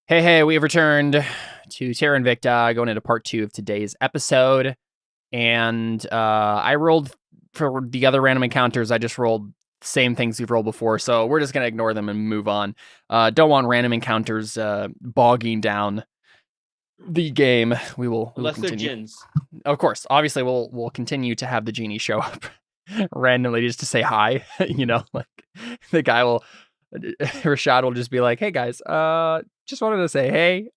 Hey, we have returned to Terra Invicta, going into part 2 of today's episode. And I rolled for the other random encounters. I just rolled the same things we've rolled before, so we're just going to ignore them and move on. Don't want random encounters bogging down the game. We will Unless continue. they're gins. Of course, obviously, we'll continue to have the genie show up randomly just to say hi. Like the guy will... Rashad will just be like, "Hey guys, just wanted to say hey.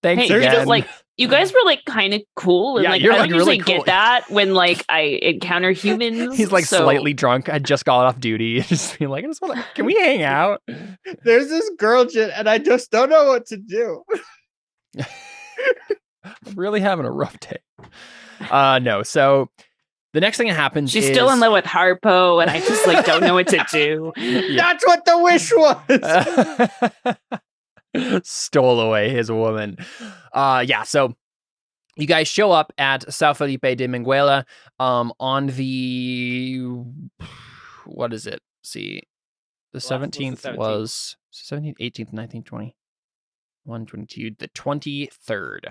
Thanks Hey, again." you guys were like kind of cool, and Yeah, like you're, I like, don't usually really cool. get that when like I encounter humans. He's like so... slightly drunk. I just got off duty. Just being like, can we hang out? There's this girl Jin, and I just don't know what to do. I'm really having a rough day. No. So the next thing that happens She's is... still in love with Harpo, and I just like don't know what to do. That's what the wish was. Stole away his woman. So you guys show up at Sao Felipe de Minguela on the... What is it? Let's see. The 17th was 17th, 18th, 19th, 20, 1, 22, the 23rd.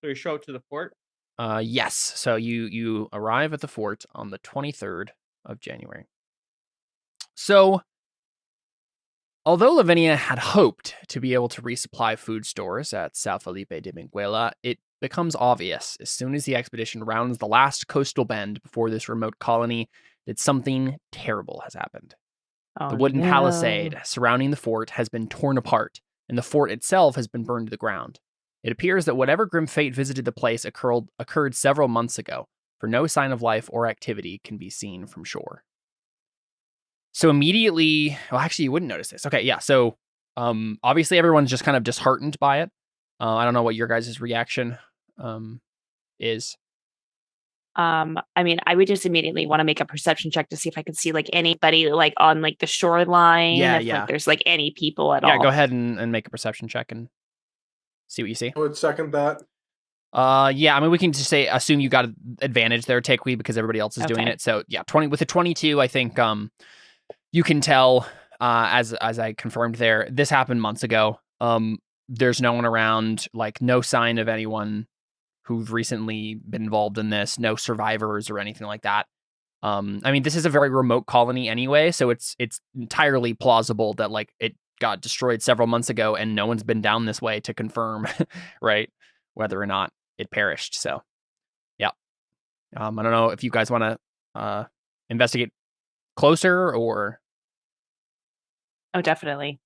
So we show up to the fort? Yes. So you arrive at the fort on the 23rd of January. So, although Lavinia had hoped to be able to resupply food stores at Sao Felipe de Minguela, it becomes obvious as soon as the expedition rounds the last coastal bend before this remote colony that something terrible has happened. Oh, The wooden palisade surrounding the fort has been torn apart, and the fort itself has been burned to the ground. It appears that whatever grim fate visited the place occurred several months ago, for no sign of life or activity can be seen from shore. So immediately, well, actually, you wouldn't notice this. Okay, yeah. So, obviously, everyone's just kind of disheartened by it. I don't know what your guys' reaction is. I mean, I would just immediately want to make a perception check to see if I could see like anybody like on like the shoreline. Yeah, if yeah. Like, there's like any people at all. Yeah, go ahead and make a perception check and see what you see. I would second that. Yeah, I mean, we can just assume you got an advantage there, Takewee, because everybody else is doing it. So yeah, 20 with a 22, I think you can tell, as I confirmed there, this happened months ago. There's no one around, like no sign of anyone who've recently been involved in this, no survivors or anything like that. I mean, this is a very remote colony anyway, so it's entirely plausible that like it got destroyed several months ago and no one's been down this way to confirm, right, whether or not it perished. So, yeah. I don't know if you guys want to investigate closer or... Oh, definitely.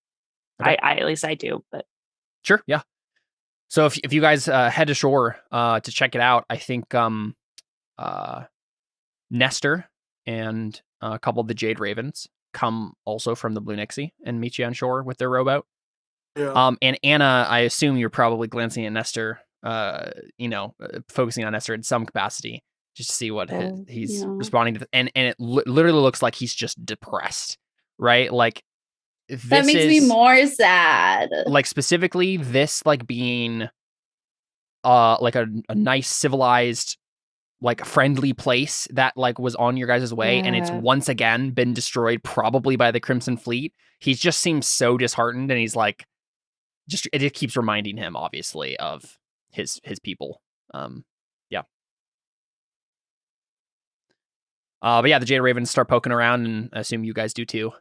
Okay. I at least I do, but... Sure, yeah. So if you guys head to shore to check it out, I think Nestor and a couple of the Jade Ravens come also from the Blue Nixie and meet you on shore with their rowboat. Yeah. And Anna, I assume you're probably glancing at Nestor, focusing on Nestor in some capacity, just to see what he's responding to. And it literally looks like he's just depressed, right? Like, that makes me more sad. Like specifically this, like being like a nice civilized, like friendly place that like was on your guys' way, and it's once again been destroyed, probably by the Crimson Fleet. He just seems so disheartened, and he's like, it keeps reminding him obviously of his people. Yeah. But yeah, the Jade Ravens start poking around, and I assume you guys do too.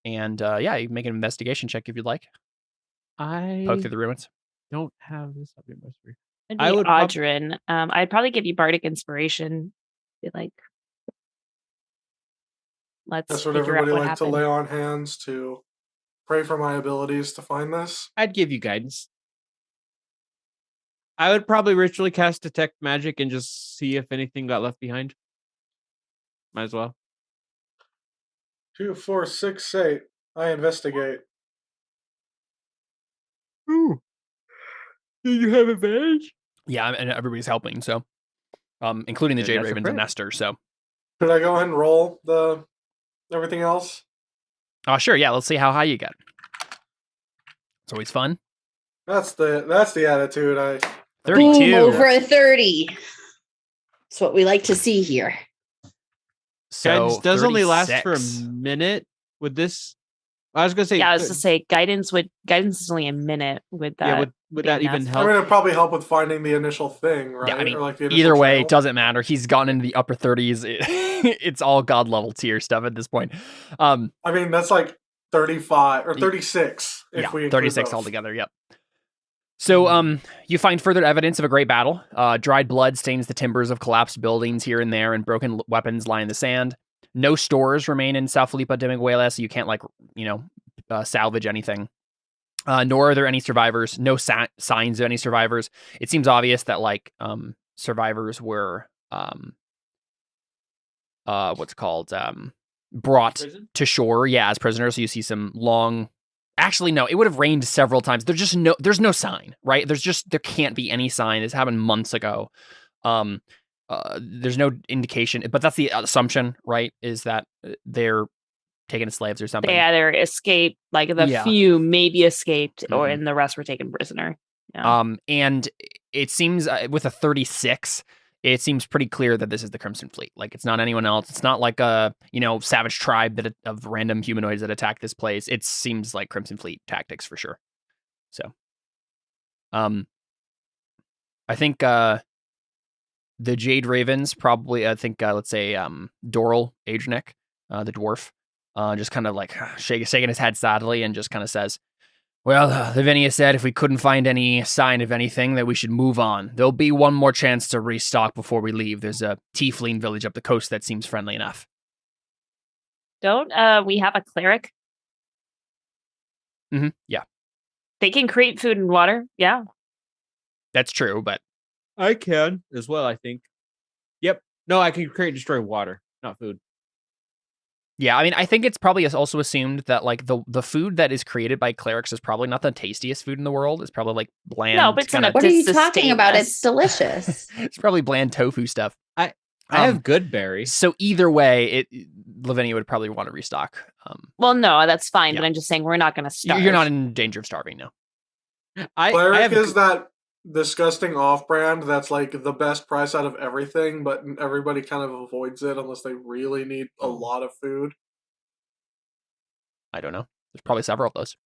And yeah, you can make an investigation check if you'd like. I poke through the ruins. Don't have this up in my screen. I would Audrin. I'd probably give you bardic inspiration. Be like, let's That's what figure out everybody what likes to happened. lay on hands to pray for my abilities to find this. I'd give you guidance. I would probably ritually cast detect magic and just see if anything got left behind. Might as well. 2, 4, 6, 8. I investigate. Ooh. Do you have advantage? Yeah, and everybody's helping, so including the And Jade that's a Ravens and crit. Nestor. So, Should I go ahead and roll the everything else? sure, yeah. Let's see how high you get. It's always fun. That's the attitude. 32. Boom, over a 30. That's what we like to see here. So Guidance does only last for a 36. minute, Would this? I was gonna say. Yeah, I was to say guidance is only a minute with that. Yeah, would that even I help? mean, it'd probably help with finding the initial thing, right? Yeah, I mean, or like the initial either way, channel. it doesn't matter. He's gotten into the upper 30s. It's all god level tier stuff at this point. I mean, that's like 35 or 36 if yeah, we include 36 both. altogether. Yep. So, you find further evidence of a great battle. Dried blood stains the timbers of collapsed buildings here and there, and broken weapons lie in the sand. No stores remain in Sao Filipe de Miguela, so you can't salvage anything. Nor are there any survivors. No signs of any survivors. It seems obvious that survivors were brought to shore, as prisoners. So you see some long. Actually, no, it would have rained several times. There's no sign, right? There can't be any sign. This happened months ago. There's no indication, but that's the assumption, right? Is that they're taken as slaves or something. They either escaped, few maybe escaped, and the rest were taken prisoner. Yeah. And it seems with a 36, it seems pretty clear that this is the Crimson Fleet. Like, it's not anyone else. It's not like a savage tribe of random humanoids that attack this place. It seems like Crimson Fleet tactics for sure. So, I think the Jade Ravens probably. I think let's say Doral Adrenic, the dwarf. Just kind of shaking his head sadly and just kind of says, well, Lavinia said if we couldn't find any sign of anything that we should move on. There'll be one more chance to restock before we leave. There's a tiefling village up the coast that seems friendly enough. Don't we have a cleric? Mm-hmm. Yeah. They can create food and water. Yeah. That's true, but... I can as well, I think. Yep. No, I can create and destroy water, not food. Yeah, I mean, I think it's probably also assumed that the food that is created by clerics is probably not the tastiest food in the world. It's probably bland. No, but what are you talking about? It's delicious. It's probably bland tofu stuff. I have good berry. So either way, Lavinia would probably want to restock. Well, no, that's fine. But I'm just saying we're not going to starve. You're not in danger of starving, no. Cleric is that disgusting off-brand that's the best price out of everything, but everybody kind of avoids it unless they really need a lot of food. I don't know. There's probably several of those.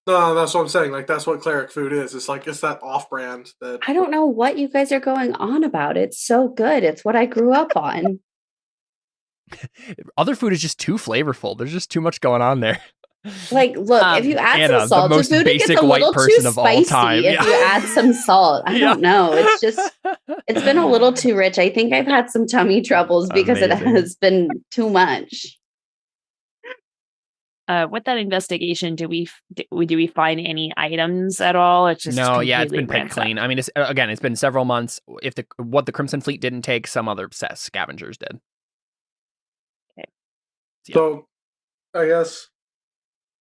No, that's what I'm saying. That's what cleric food is. It's it's that off-brand that... I don't know what you guys are going on about. It's so good. It's what I grew up on. Other food is just too flavorful. There's just too much going on there. Look, if you add Anna, some salt to food, it gets a little too spicy. If you add some salt, I don't know. It's been a little too rich. I think I've had some tummy troubles because it has been too much. With that investigation, do we find any items at all? It's just it's been picked clean. I mean, it's been several months. If what the Crimson Fleet didn't take, some other scavengers did. Okay. So, I guess.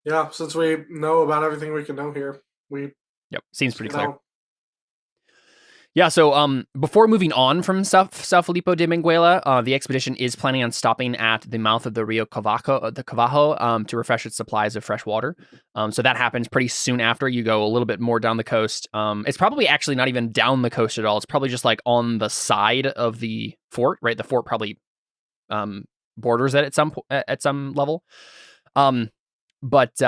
Yeah, since we know about everything we can know here, seems pretty clear. Yeah, so before moving on from Sao Filipe de Miguela, the expedition is planning on stopping at the mouth of the Rio Cavajo, to refresh its supplies of fresh water. So that happens pretty soon after you go a little bit more down the coast. It's probably actually not even down the coast at all. It's probably just on the side of the fort, right? The fort probably borders it at some level. But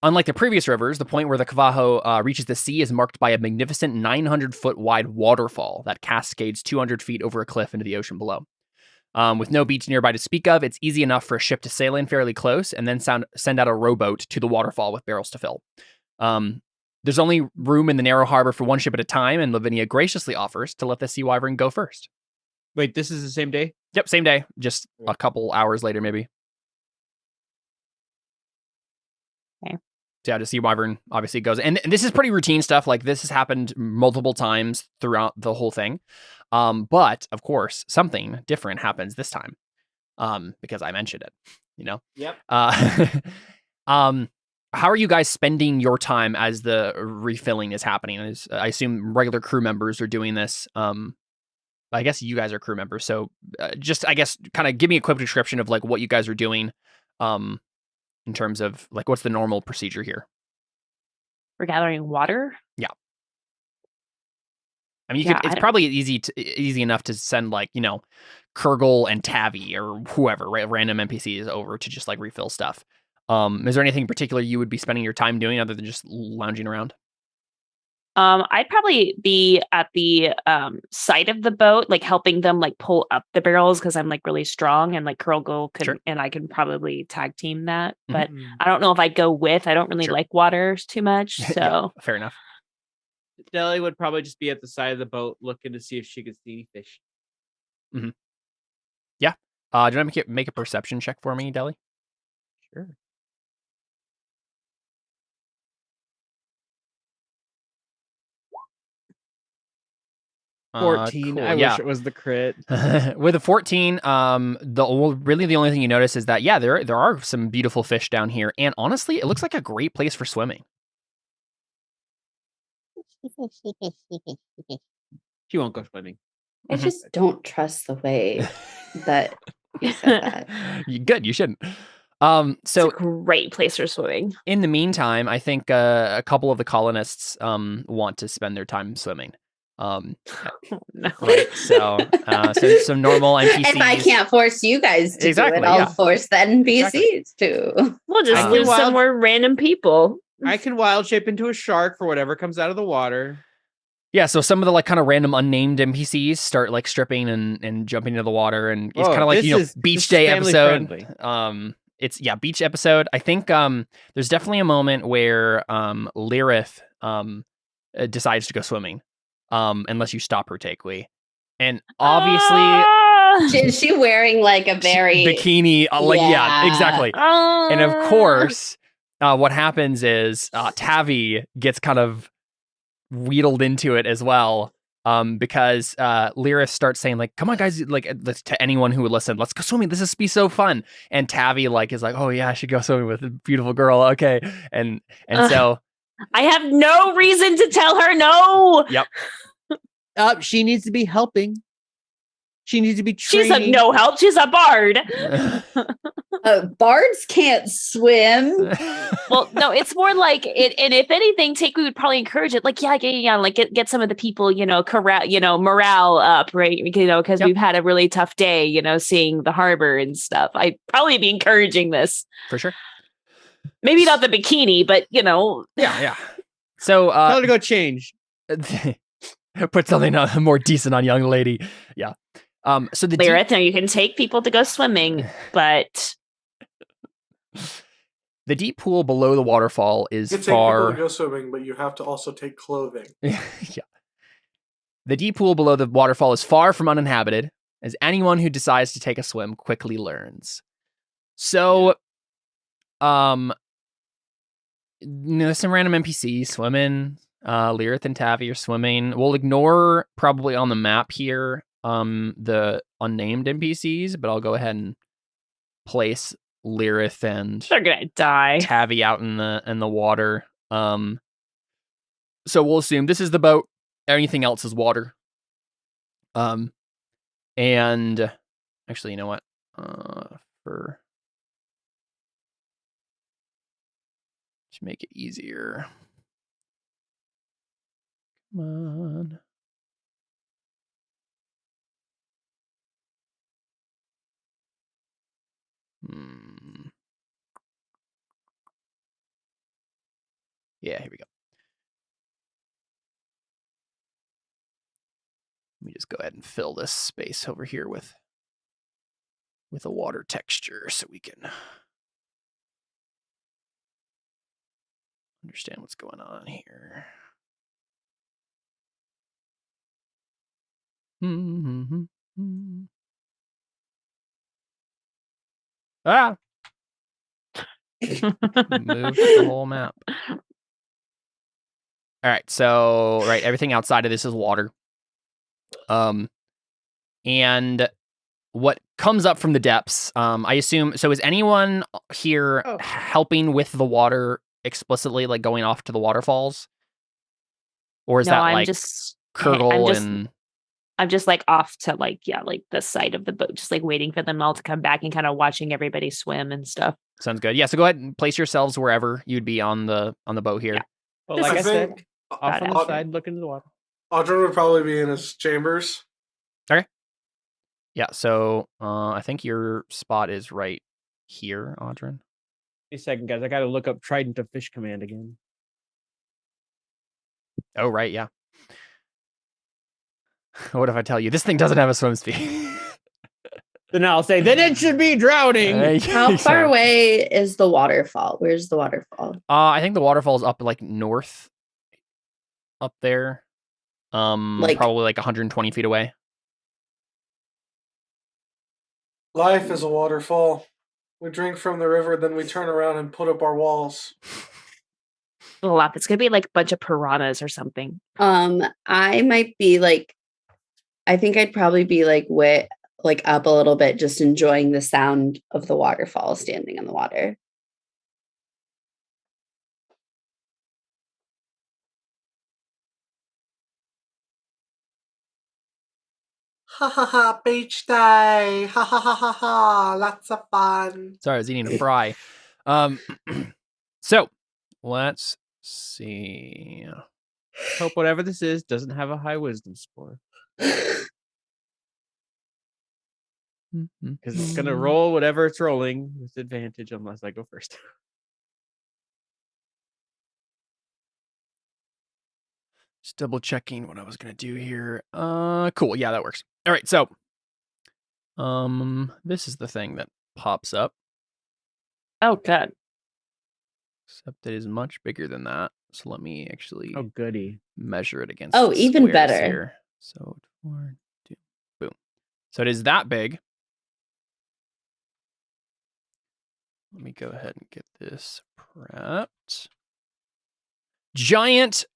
unlike the previous rivers, the point where the Cavajo reaches the sea is marked by a magnificent 900-foot wide waterfall that cascades 200 feet over a cliff into the ocean below. With no beach nearby to speak of, it's easy enough for a ship to sail in fairly close and then send out a rowboat to the waterfall with barrels to fill. There's only room in the narrow harbor for one ship at a time, and Lavinia graciously offers to let the Sea Wyvern go first. Wait, this is the same day? Yep, same day. Just a couple hours later, maybe. Okay. So yeah, the Sea Wyvern obviously goes, and this is pretty routine stuff. This has happened multiple times throughout the whole thing. But of course, something different happens this time, because I mentioned it. Yep. How are you guys spending your time as the refilling is happening? I assume regular crew members are doing this. I guess you guys are crew members, so just I guess kind of give me a quick description of what you guys are doing. In terms of what's the normal procedure here? We're gathering water. Yeah. I mean, it's probably easy enough to send Kurgle and Tavi or whoever, right, random NPCs over to just like refill stuff. Is there anything in particular you would be spending your time doing other than just lounging around? I'd probably be at the side of the boat, like helping them like pull up the barrels because I'm like really strong, and like Kurgle could and I can probably tag team that. But I don't know if I'd go with. I don't really like water too much, so fair enough. Deli would probably just be at the side of the boat looking to see if she could see any fish. Mm-hmm. Yeah. Do you want to make a perception check for me, Deli? Sure. $14. Cool. I wish it was the crit. With a 14, the only thing you notice is that there are some beautiful fish down here, and honestly, it looks like a great place for swimming. She won't go swimming. I just don't trust the way that you said that. Good, you shouldn't. So it's a great place for swimming. In the meantime, I think a couple of the colonists want to spend their time swimming. No. Right, so some normal NPCs. If I can't force you guys to do it, I'll force the NPCs to. We'll just lose some more random people. I can wild shape into a shark for whatever comes out of the water. Yeah, so some of the like kind of random unnamed NPCs start like stripping and jumping into the water, and it's kind of like beach day episode. Friendly. It's beach episode. I think there's definitely a moment where Lyrith decides to go swimming. Unless you stop her takeaway. And obviously is she wearing like a very bikini? Exactly. And of course, what happens is Tavi gets kind of wheedled into it as well. Because Lyrith starts saying like, "Come on, guys!" Like to anyone who would listen, let's go swimming. This is be so fun. And Tavi like is like, "Oh yeah, I should go swimming with a beautiful girl." Okay, and so I have no reason to tell her no. Yep. She needs to be helping. She needs to be training. She's no help. She's a bard. Bards can't swim. Well, no, it's more like it. And if anything, we would probably encourage it. Like, like get some of the people, morale up, right? Because we've had a really tough day, seeing the harbor and stuff. I'd probably be encouraging this for sure. Maybe not the bikini, but Yeah. So tell her to go change. Put something more decent on young lady. Yeah. So the Lyrith, now you can take people to go swimming, but the deep pool below the waterfall is you can far. Take people to go swimming, but you have to also take clothing. Yeah. The deep pool below the waterfall is far from uninhabited, as anyone who decides to take a swim quickly learns. So, there's some random NPCs swimming. Lyrith and Tavi are swimming. We'll ignore probably on the map here the unnamed NPCs, but I'll go ahead and place Lyrith and they're gonna die. Tavi out in the water. So we'll assume this is the boat. Anything else is water. And actually, you know what? To make it easier. Come on. Yeah, here we go. Let me just go ahead and fill this space over here with a water texture so we can understand what's going on here. Ah! Move the whole map. All right, so everything outside of this is water. And what comes up from the depths, I assume, so is anyone here helping with the water explicitly, like going off to the waterfalls? Or is that like Kurgle and... I'm just like off to like the side of the boat, just like waiting for them all to come back and kind of watching everybody swim and stuff. Sounds good. Yeah, so go ahead and place yourselves wherever you'd be on the boat here. Yeah. Well, like I said, off on the side, look into the water. Audrey would probably be in his chambers. Okay. Yeah, so I think your spot is right here, Audrin. Wait a second, guys. I got to look up Trident of Fish command again. Oh, right, yeah. What if I tell you this thing doesn't have a swim speed? Then I'll say, then it should be drowning. How far away is the waterfall? Where's the waterfall? I think the waterfall is up like north, up there. Probably like 120 feet away. Life is a waterfall. We drink from the river, then we turn around and put up our walls. It's gonna be like a bunch of piranhas or something. I might be like, I think I'd probably be like up a little bit, just enjoying the sound of the waterfall standing in the water. Ha ha ha, beach day. Ha ha ha ha ha, lots of fun. Sorry, I was eating a fry. So let's see. Hope whatever this is doesn't have a high wisdom score. Because it's going to roll whatever it's rolling with advantage unless I go first. Just double checking what I was going to do here. Cool. Yeah, that works. All right. So, this is the thing that pops up. Oh, good. Except it is much bigger than that. So let me actually goody. measure it against the even better here. So 4, 2, boom. So it is that big. Let me go ahead and get this prepped. Giant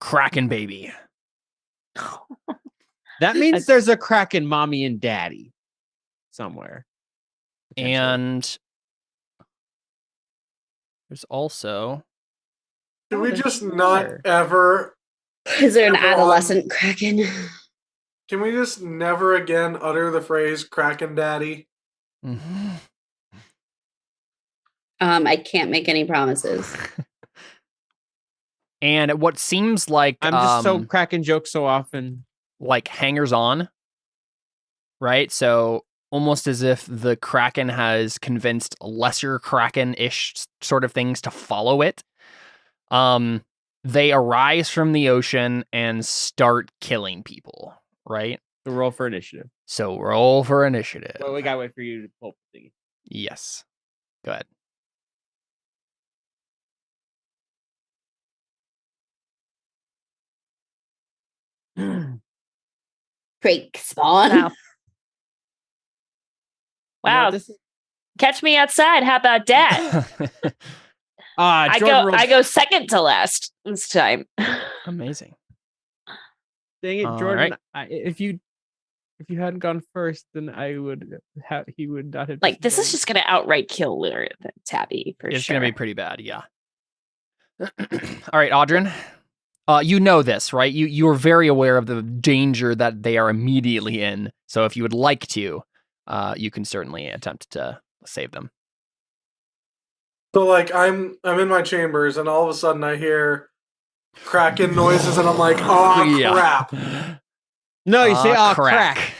Kraken baby. That means there's a Kraken mommy and daddy somewhere. And there's also... Can we just not ever... Is there an adolescent Kraken? Can we just never again utter the phrase Kraken daddy? Mm-hmm. I can't make any promises. And what seems like... I'm just so Kraken jokes so often. Like hangers on. Right? So almost as if the Kraken has convinced lesser Kraken-ish sort of things to follow it. They arise from the ocean and start killing people, right? So roll for initiative. Well, we gotta wait for you to pull the thingy. Yes. Go ahead. Break spawn. Wow. Catch me outside. How about that? I go second to last this time. Amazing. Dang it, Jordan! Right. If you hadn't gone first, then he would not have. Like this is just gonna outright kill Tabby for sure. It's gonna be pretty bad, yeah. All right, Audrin. You know this, right? You're very aware of the danger that they are immediately in. So if you would like to, you can certainly attempt to save them. So like I'm in my chambers and all of a sudden I hear Kraken noises and I'm like, oh crap. No, you say crack.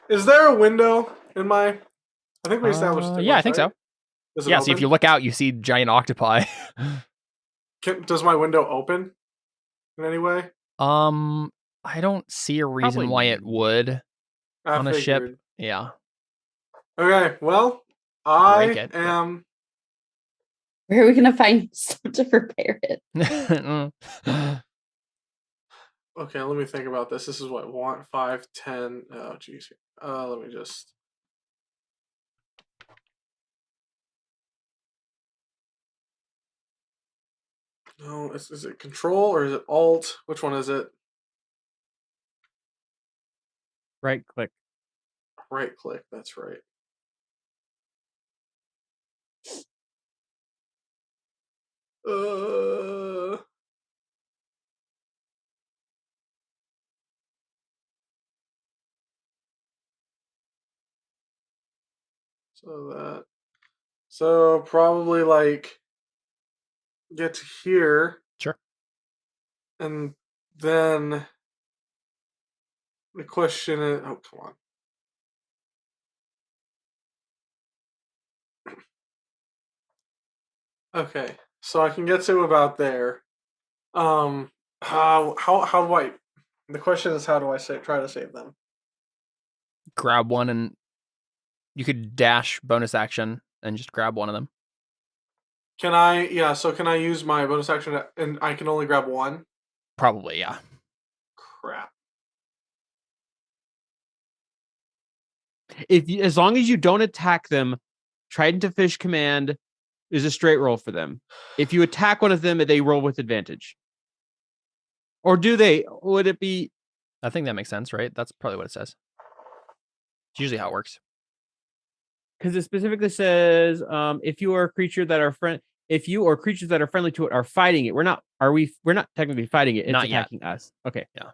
Is there a window in my... I think we established it. Yeah, I think so. Yeah, so if you look out, you see giant octopi. Does my window open in any way? I don't see a reason why it would on a ship. Yeah. Okay, well, I am... Where are we going to find stuff to repair it? Okay, let me think about this. This is what, 1, 5, 10... Oh, geez. Let me just... No, is it Control or is it Alt? Which one is it? Right click. Right click, that's right. So probably like get to here. Sure. And then the question is, oh, come on. Okay, so I can get to about there. How do I? The question is, how do I try to save them? Grab one, and you could dash bonus action and just grab one of them. Can I? Yeah. So can I use my bonus action and I can only grab one? Probably, yeah. Crap. As long as you don't attack them, Trident to Fish command is a straight roll for them. If you attack one of them, they roll with advantage. Or do they? Would it be? I think that makes sense, right? That's probably what it says. It's usually how it works. Because it specifically says, if you are a creature that if you or creatures that are friendly to it are fighting it, we're not technically fighting it. It's not attacking yet. us. Okay. Yeah.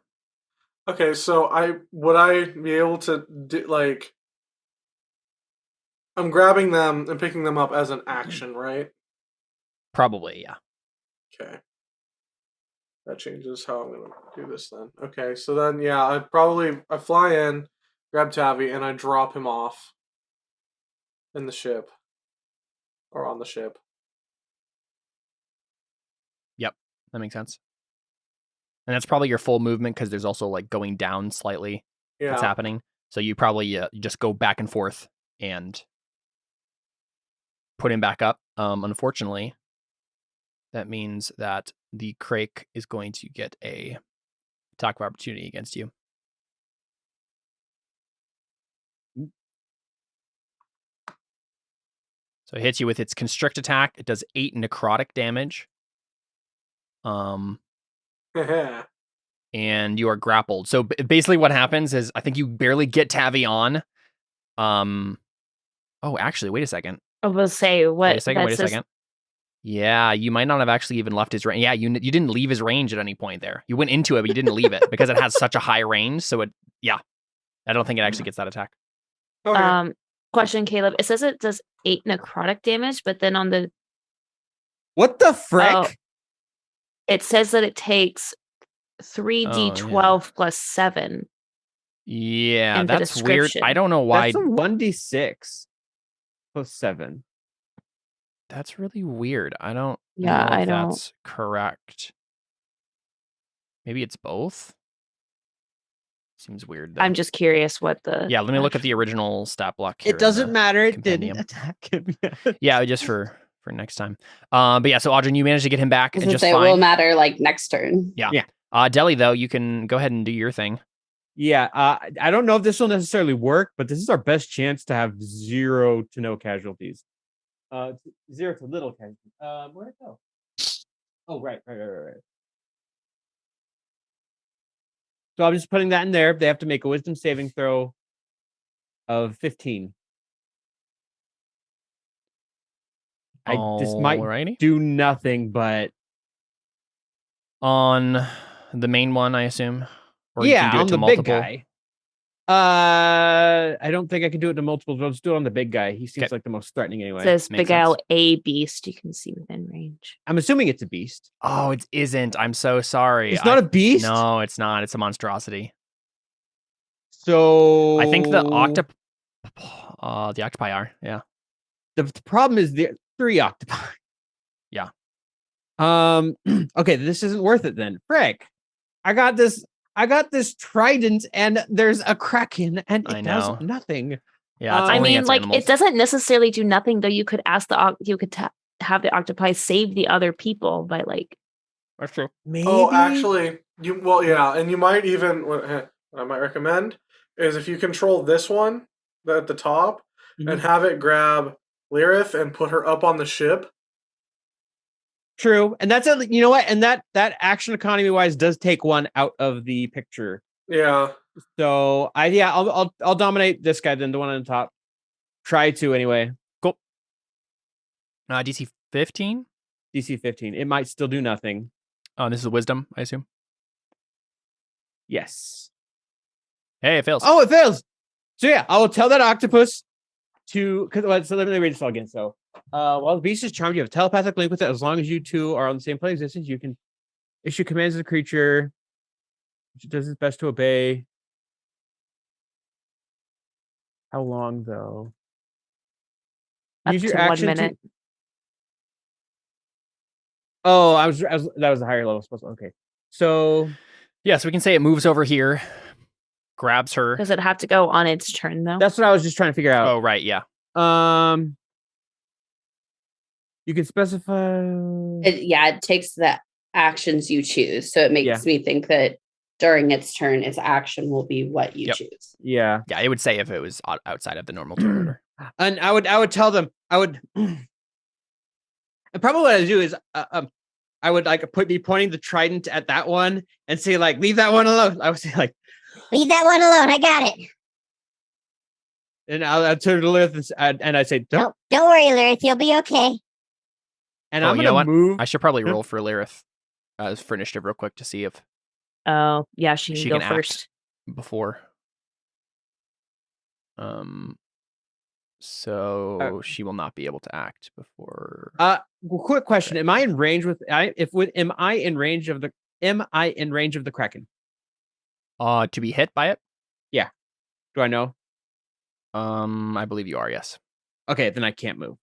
Okay, so would I be able to I'm grabbing them and picking them up as an action, right? Probably, yeah. Okay. That changes how I'm going to do this then. Okay, so then, yeah, I fly in, grab Tavi, and I drop him off in the ship. Or on the ship. Yep, that makes sense. And that's probably your full movement because there's also like going down slightly. Yeah. That's happening. So you probably you just go back and forth and put him back up. Unfortunately, that means that the Crake is going to get a attack of opportunity against you. So it hits you with its constrict attack. It does 8 necrotic damage. And you are grappled. So basically what happens is I think you barely get Tavi on. Oh, actually, wait a second. I will say what. Wait a second. Yeah, you might not have actually even left his range. Yeah, you didn't leave his range at any point there. You went into it, but you didn't leave it because it has such a high range. So I don't think it actually gets that attack. Okay. Question, Caleb. It says it does 8 necrotic damage, but then on the what the frick? It says that it takes 3d12 plus 7. Yeah, that's weird. I don't know why. That's a 1d6 plus 7. That's really weird. I don't know if that's correct. Maybe it's both. Seems weird, though. I'm just curious what the... Yeah, let me look at the original stat block here. It doesn't matter. It didn't attack him yet. Yeah, just for next time. But yeah, so Audrey, you managed to get him back. And just fine. It will matter like next turn. Yeah. Deli, though, you can go ahead and do your thing. Yeah, I don't know if this will necessarily work, but this is our best chance to have 0 to no casualties. 0 to little casualties. Where'd it go? Oh, right. So I'm just putting that in there. They have to make a wisdom saving throw of 15. This might do nothing, but on the main one, I assume. Or you can do it to multiple. Big guy. I don't think I can do it to multiple. I'll just do it on the big guy. He seems like the most threatening anyway. It says Big Al, a beast you can see within range. I'm assuming it's a beast. Oh, it isn't. I'm so sorry. It's not a beast? No, it's not. It's a monstrosity. So I think the octopi are. Yeah. The problem is the 3 octopi. Yeah. Okay, this isn't worth it then. Frick. I got this trident and there's a kraken and it does nothing. Yeah, I mean, like animals. It doesn't necessarily do nothing though. You could ask have the octopi save the other people by like. That's true. Maybe. Oh, actually, and you might even what I might recommend is if you control this one at the top and have it grab Lyrith and put her up on the ship. True, and that's you know what, and that action economy wise does take one out of the picture. Yeah. So I'll dominate this guy then, the one on the top. Try to anyway. Cool. DC 15. DC 15. It might still do nothing. Oh, this is wisdom, I assume. Yes. Hey, it fails. Oh, it fails. So yeah, I will tell that octopus so let me read this all again. So while the beast is charmed, you have a telepathic link with it. As long as you two are on the same plane of existence, you can issue commands to the creature, which it does its best to obey. How long though? Up Use your to action 1 minute. Oh, I was that was a higher level spell. Okay. So Yeah, so we can say it moves over here, grabs her. Does it have to go on its turn though? that's what I was just trying to figure out. Oh, right, yeah. You can specify. It takes the actions you choose. So it makes me think that during its turn, its action will be what you choose. Yeah. Yeah, it would say if it was outside of the normal turn order. And I would tell them, and probably what I would do is I would be pointing the trident at that one and say like, leave that one alone. I would say like, leave that one alone. I got it. And I'll turn to Lilith and I say, don't worry, Lilith. You'll be okay. And I'm gonna move. I should probably roll for Lilith for initiative real quick to see if Oh, yeah, she can go act first. before. So she will not be able to act before. Quick question: am I in range with? Am I in range of the Kraken? To be hit by it? Yeah. Do I know? I believe you are. Yes. Okay, then I can't move.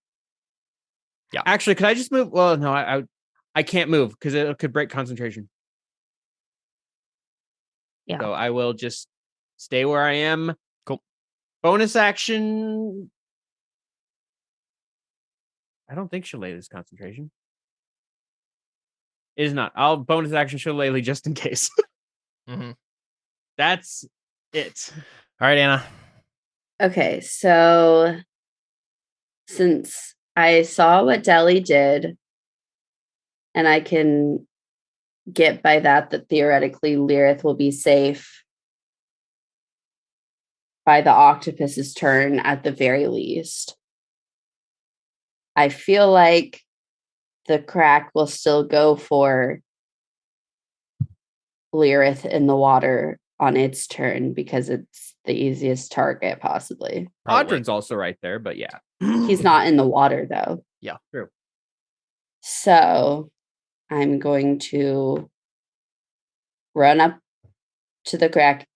Yeah. Actually, could I just move? Well, no, I can't move because it could break concentration. Yeah. So I will just stay where I am. Cool. Bonus action. I don't think Shillelagh's concentration. It is not. I'll bonus action Shillelagh just in case. Mm-hmm. That's it. All right, Anna. Okay, so since I saw what Deli did, and I can get by that theoretically Lilith will be safe by the octopus's turn at the very least. I feel like the crack will still go for Lilith in the water on its turn because it's the easiest target possibly. Audrin's also right there, but yeah. He's not in the water though. Yeah, true. So I'm going to run up to the crack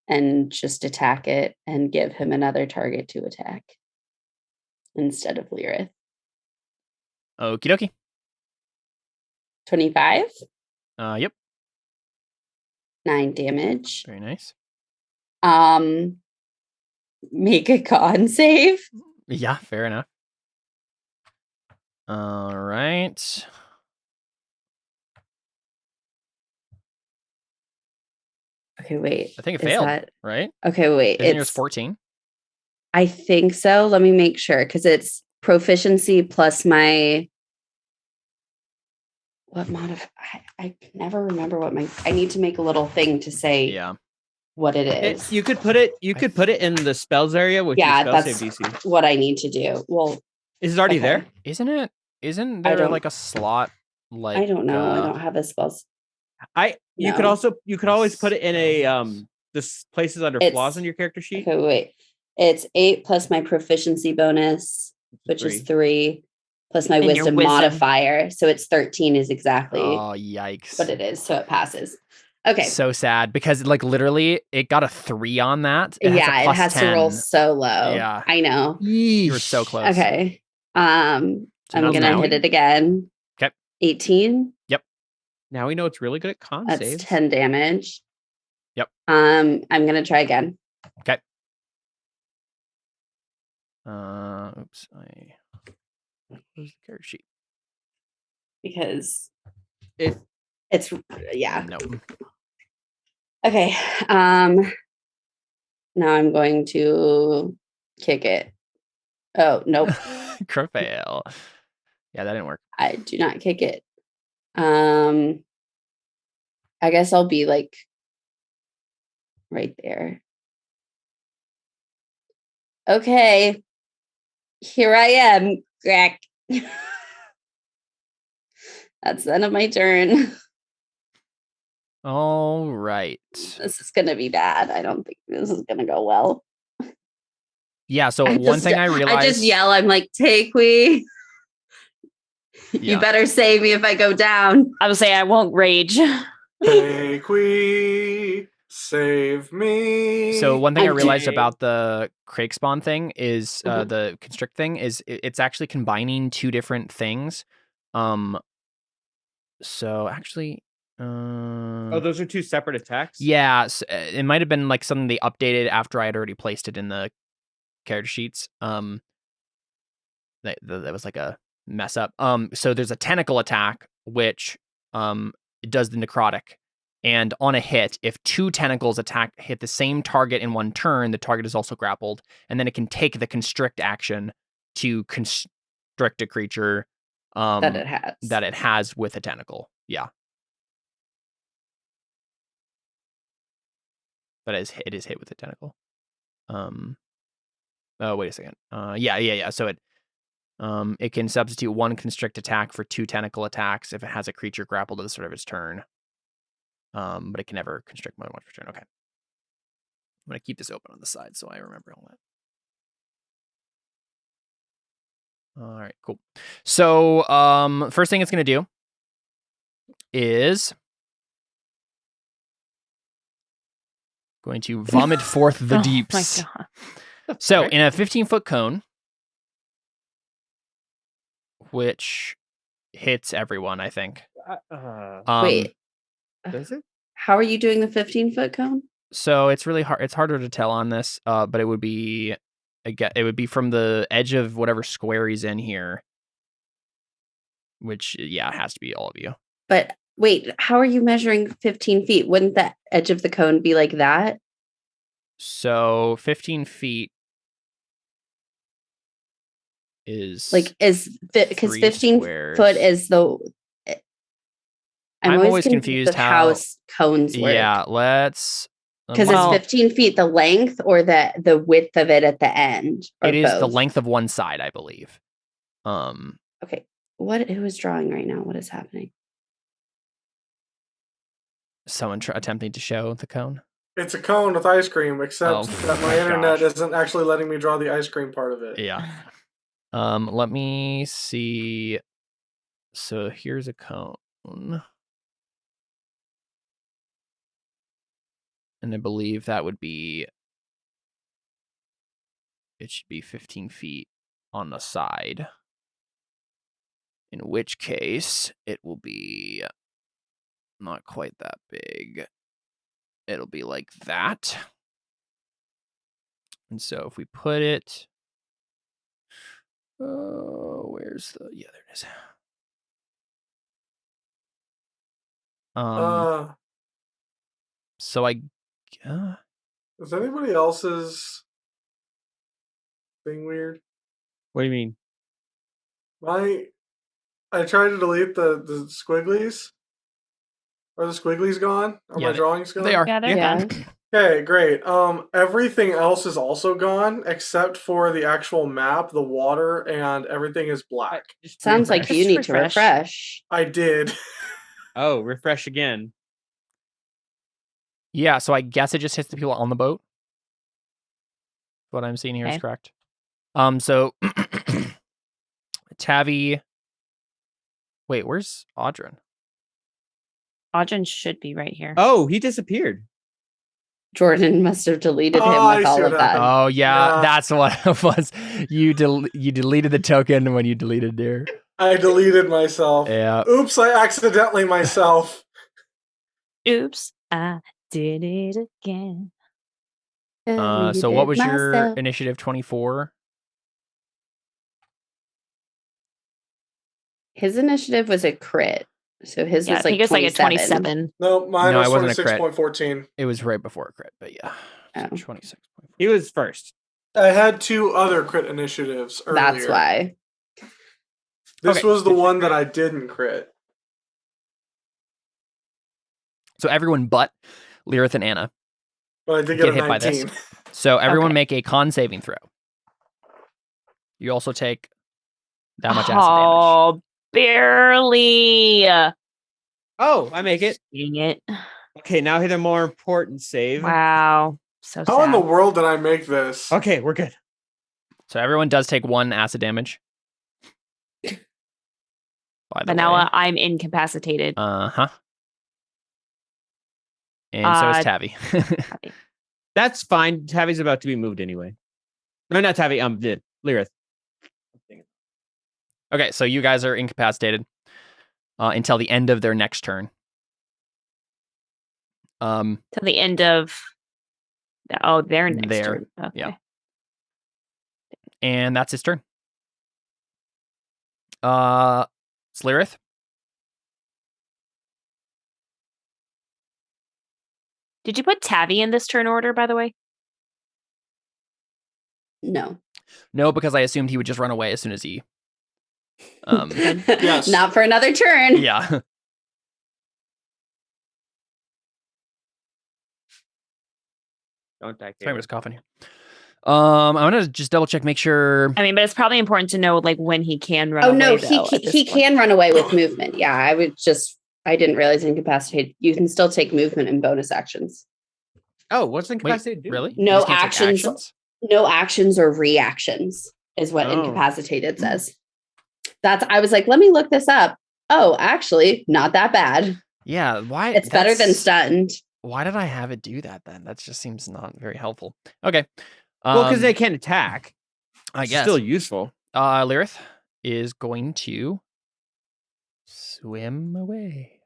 and just attack it and give him another target to attack instead of Lilith. Okie dokie. 25? Yep. 9 damage. Very nice. Make a con save. Yeah, fair enough. All right. Okay, wait. I think it failed, right? Okay, wait. Isn't yours 14? I think so. Let me make sure because it's proficiency plus my I can never remember what I need to make a little thing to say what it is. You could put it in the spells area with your spell save DC. What I need to do. Well, is it already there? Isn't it? Isn't there like a slot like I don't know. I don't have a spells. You could always put it in a this places under flaws in your character sheet. Okay, wait. It's 8 plus my proficiency bonus, which is 3. Plus my wisdom modifier. So it's 13 is exactly what it is. So it passes. Okay. So sad because like literally it got a 3 on that. It has 10. To roll so low. Yeah. I know. You were so close. Okay. I'm gonna hit it again. Okay. 18. Yep. Now we know it's really good at con That's saves. 10 damage. Yep. I'm gonna try again. Okay. Oops, I closed the character sheet. Because it's No. Okay. Now I'm going to kick it. Oh, nope. Crit fail. Yeah, that didn't work. I do not kick it. I guess I'll be like right there. Okay. Here I am, crack. That's the end of my turn. All right. This is going to be bad. I don't think this is going to go well. Yeah, so one thing I realized... I just yell, I'm like, Takewee. You better save me if I go down. I would say I won't rage. Takewee. Save me. So one thing I I'm realized dead. about the Crake spawn thing is Mhm. the constrict thing is it's actually combining two different things. So actually, Oh, those are two separate attacks? yeah, it might have been like something they updated after I had already placed it in the character sheets. That was like a mess up. So there's a tentacle attack which it does the necrotic. And on a hit, if two tentacles hit the same target in one turn, the target is also grappled, and then it can take the constrict action to constrict a creature that it has. that it has with a tentacle. Yeah. But it is hit with a tentacle. Oh, wait a second. Yeah. So it can substitute one constrict attack for two tentacle attacks if it has a creature grappled at the start of its turn. But it can never constrict more than once per turn. Okay. I'm gonna keep this open on the side so I remember all that. All right, cool. So, first thing it's gonna do is going to vomit forth the deeps. Oh my god. So, in a 15-foot cone, which hits everyone, I think. Wait, Does it? how are you doing the 15-foot cone? So it's really hard. It's harder to tell on this, but it would be, it would be from the edge of whatever square he's in here. Which, yeah, it has to be all of you. But wait, how are you measuring 15 feet? Wouldn't the edge of the cone be like that? So 15 feet is Like because 3 15 squares. foot is the. I'm always confused of how cones work. Yeah, let's. Because Well- it's 15 feet the length or the width of it at the end. Or it is the both? length of one side, I believe. Okay, who is drawing right now? What is happening? Someone attempting to show the cone. It's a cone with ice cream, except Oh, that my internet gosh. isn't actually letting me draw the ice cream part of it. Yeah. Let me see. So here's a cone. And I believe that would be, it should be 15 feet on the side. In which case, it will be not quite that big. It'll be like that. And so if we put it, where's the, yeah, there it is. So I, Is anybody else's thing weird? What do you mean? I tried to delete the squigglies. Are the squigglies gone? Are Yeah, my drawings gone? they are. Yeah, they're Yeah. gone. Okay, great. Everything else is also gone except for the actual map, the water, and everything is black. Sounds like you Just need to refresh. I did. Oh, refresh again. Yeah, so I guess it just hits the people on the boat. What I'm seeing here is Okay. correct. So Tavi. Wait, where's Audrin? Audrin should be right here. Oh, he disappeared. Jordan must have deleted him Oh, I with see all what of that. happened. Oh yeah, Yeah. that's what it was. You deleted the token when you deleted deer. I deleted myself. Yeah. Oops, I accidentally myself. Oops, I did it again. So what was your initiative? 24. His initiative was a crit. So his Yeah, I was like think it's like a 27. 27. No, mine No, was it wasn't a crit. 26.14. It was right before a crit, but yeah. Oh. 26. He was first. I had 2 other crit initiatives earlier. That's why. This Okay. was the one that I didn't crit. So everyone but Lyrith and Anna. But I did Get get a hit by this. 19. So everyone Okay. make a con saving throw. You also take that much acid damage. Oh, barely. Oh, I make it. Dang it. Okay, now hit a more important save. Wow. So How in the sad. world did I make this? Okay, we're good. So everyone does take 1 acid damage. By the But now way. I'm incapacitated. Uh-huh. And so is Tavi. Tavi. That's fine. Tavi's about to be moved anyway. No, not Tavi. Lyrith. Okay, so you guys are incapacitated until the end of their next turn. To the end of their next turn. Okay. Yeah. And that's his turn. Slirith. Did you put Tavi in this turn order, by the way? No. No, because I assumed he would just run away as soon as he. Yes. Not for another turn. Yeah. Don't die. Sorry, I'm just coughing here. I'm gonna just double check, make sure. I mean, but it's probably important to know like when he can run. Oh away, no, though, he can run away with movement. Yeah, I didn't realize incapacitated. You can still take movement and bonus actions. Oh, what's incapacitated do? Really? No You just can't take actions. No actions or reactions is what Oh. incapacitated says. I was like, let me look this up. Oh, actually, not that bad. Yeah, why? It's better than stunned. Why did I have it do that then? That just seems not very helpful. Okay. Well, because they can't attack. I It's guess. still useful. Lyrith is going to swim away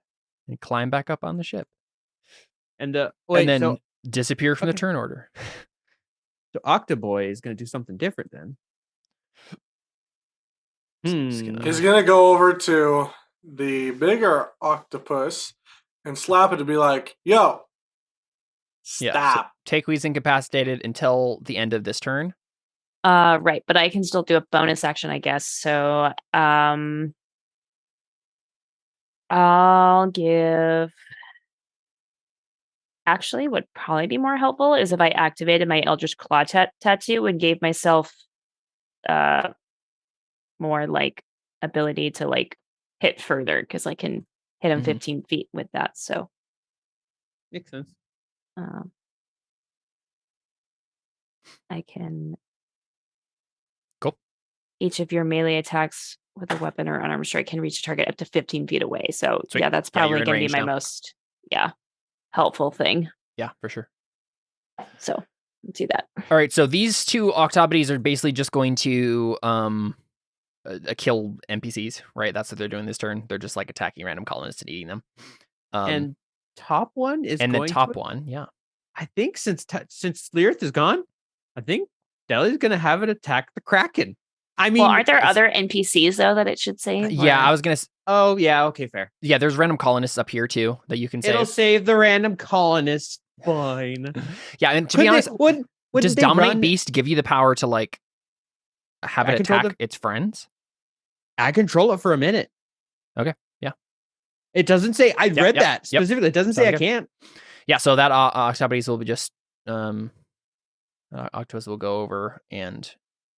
and climb back up on the ship. And and then so disappear from the okay. turn order. Octoboy is going to do something different then. Just gonna- He's gonna go over to the octopus and slap it to be like, "Yo, Yeah. stop." So Takewee's incapacitated until the end of this turn. Right, but I can still do a bonus action, I guess. So, I'll give. Actually, what probably be more helpful is if I activated my Eldritch Claw tattoo and gave myself, more like ability to like hit further because I can hit him Mhm. 15 feet with that. So, Makes sense. I can. Cool. Each of your melee attacks with a weapon or unarmed strike can reach a target up to 15 feet away. So, Sweet. yeah, that's Yeah, you're probably in going to be range my now. most, helpful thing. Yeah, for sure. So, let's do that. All right, so these two octopodes are basically just going to kill NPCs, right? That's what they're doing this turn. They're just like attacking random colonists and eating them. And top one is and the going top to, one, yeah. I think since Lyrith is gone, I think Deli's going to have it attack the Kraken. I mean, Well, aren't there other NPCs though that it should save? Yeah, Or- I was gonna. Oh yeah, okay, fair. Yeah, there's random colonists up here too that you can save. It'll save the random colonists. Fine. Yeah, and to be honest, wouldn't does they Dominate run- Beast give you the power to like have I it control attack its friends? I control it for a minute. Okay, yeah. It doesn't say. I read yep, that specifically. It doesn't say Sounds I can't. Yeah, so that octopodes will be just Octopus will go over and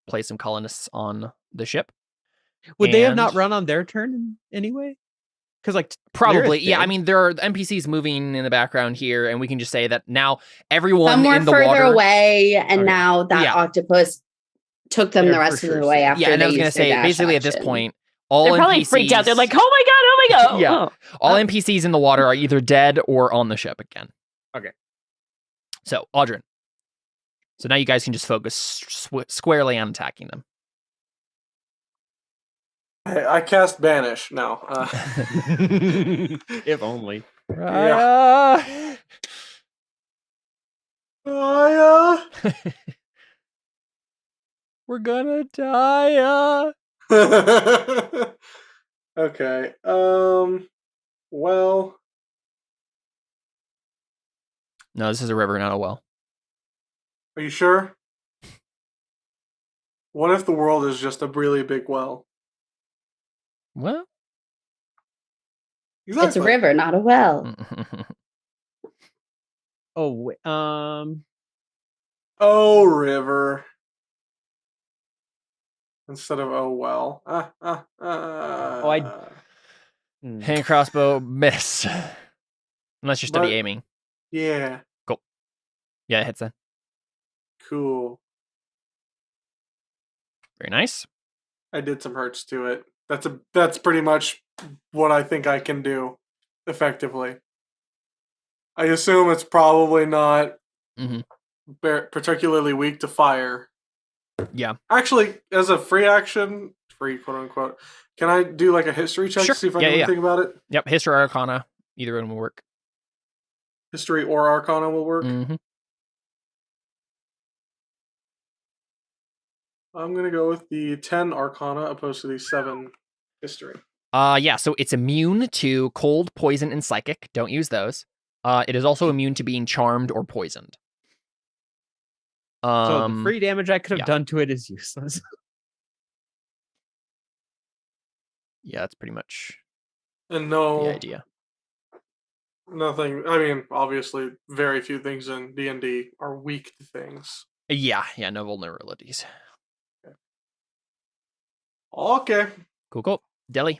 place some colonists on the ship. Would they have not And- run on their turn anyway? Because like Probably, Lyrith yeah. I did. mean, there are NPCs moving in the background here, and we can just say that now everyone Some were in the further water. away, and Okay. now that Yeah. octopus took them They're the rest for of sure the way safe. after Yeah, and they I was gonna used their say, dash basically at this action. point, all They're probably NPCs, freaked out. They're like, "Oh my god! Oh my god!" Yeah. Oh. all NPCs in the water are either dead or on the ship again. Okay. So, Audrin. So now you guys can just focus squarely on attacking them. I cast Banish now. If only. Yeah. We're gonna die. Okay. Well, No, this is a river, not a well. are you sure? What if the world is just a really big well? Well, It's a Exactly. river, not a well. Oh wait, Oh, river. Instead of oh well. Hand crossbow miss. Unless you're steady But- aiming. Yeah. Yeah, it hits then. Cool. Very nice. I did some hurts to it. That's pretty much what I think I can do effectively. I assume it's probably not Mhm. particularly weak to fire. Yeah. Actually, as a free action, free quote unquote, can I do like a history check Sure. to see if I Yeah, know yeah, anything about it? Yep. History or Arcana, either one will work. History or Arcana will work. Mm-hmm. I'm gonna go with the 10 Arcana opposed to the 7 History. Yeah. So it's immune to cold, poison, and psychic. Don't use those. It is also immune to being charmed or poisoned. So the free damage I could have yeah. done to it is useless. Yeah, that's pretty much And no the idea. Nothing. I mean, obviously, very few things in D&D are weak to things. Yeah. No vulnerabilities. Okay. Cool. Deli.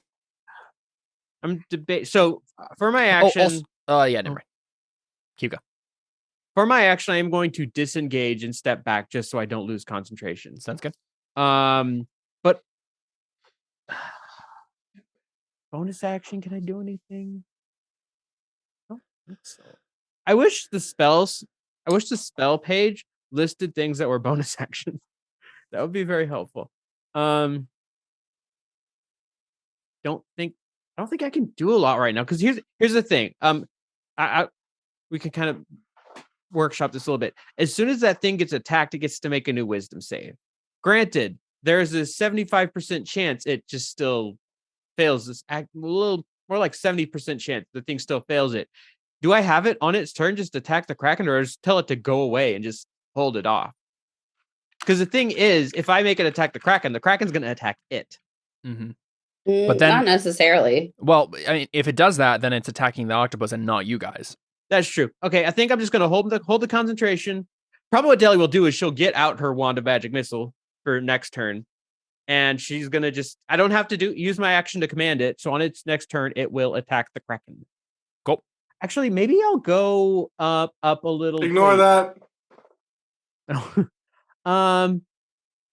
I'm So for my action, Yeah, never mind. Keep going. for my action, I am going to disengage and step back just so I don't lose concentration. Sounds good. But bonus action, can I do anything? I don't think so. I wish the spell page listed things that were bonus actions. That would be very helpful. I don't think I can do a lot right now because here's the thing. We can kind of workshop this a little bit. As soon as that thing gets attacked, it gets to make a new wisdom save. Granted, there's a 75% chance it just still fails this act. A little more like 70% chance the thing still fails it. Do I have it on its turn just attack the Kraken, or just tell it to go away and just hold it off? Because the thing is, if I make it attack the Kraken's going to attack it. Mm-hmm. But then, not necessarily. Well, I mean, if it does that, then it's attacking the octopus and not you guys. That's true. Okay, I think I'm just going to hold the concentration. Probably what Deli will do is she'll get out her wand of magic missile for next turn, and she's going to just. I don't have to use my action to command it. So on its next turn, it will attack the Kraken. Cool. Actually, maybe I'll go up a little. Ignore that.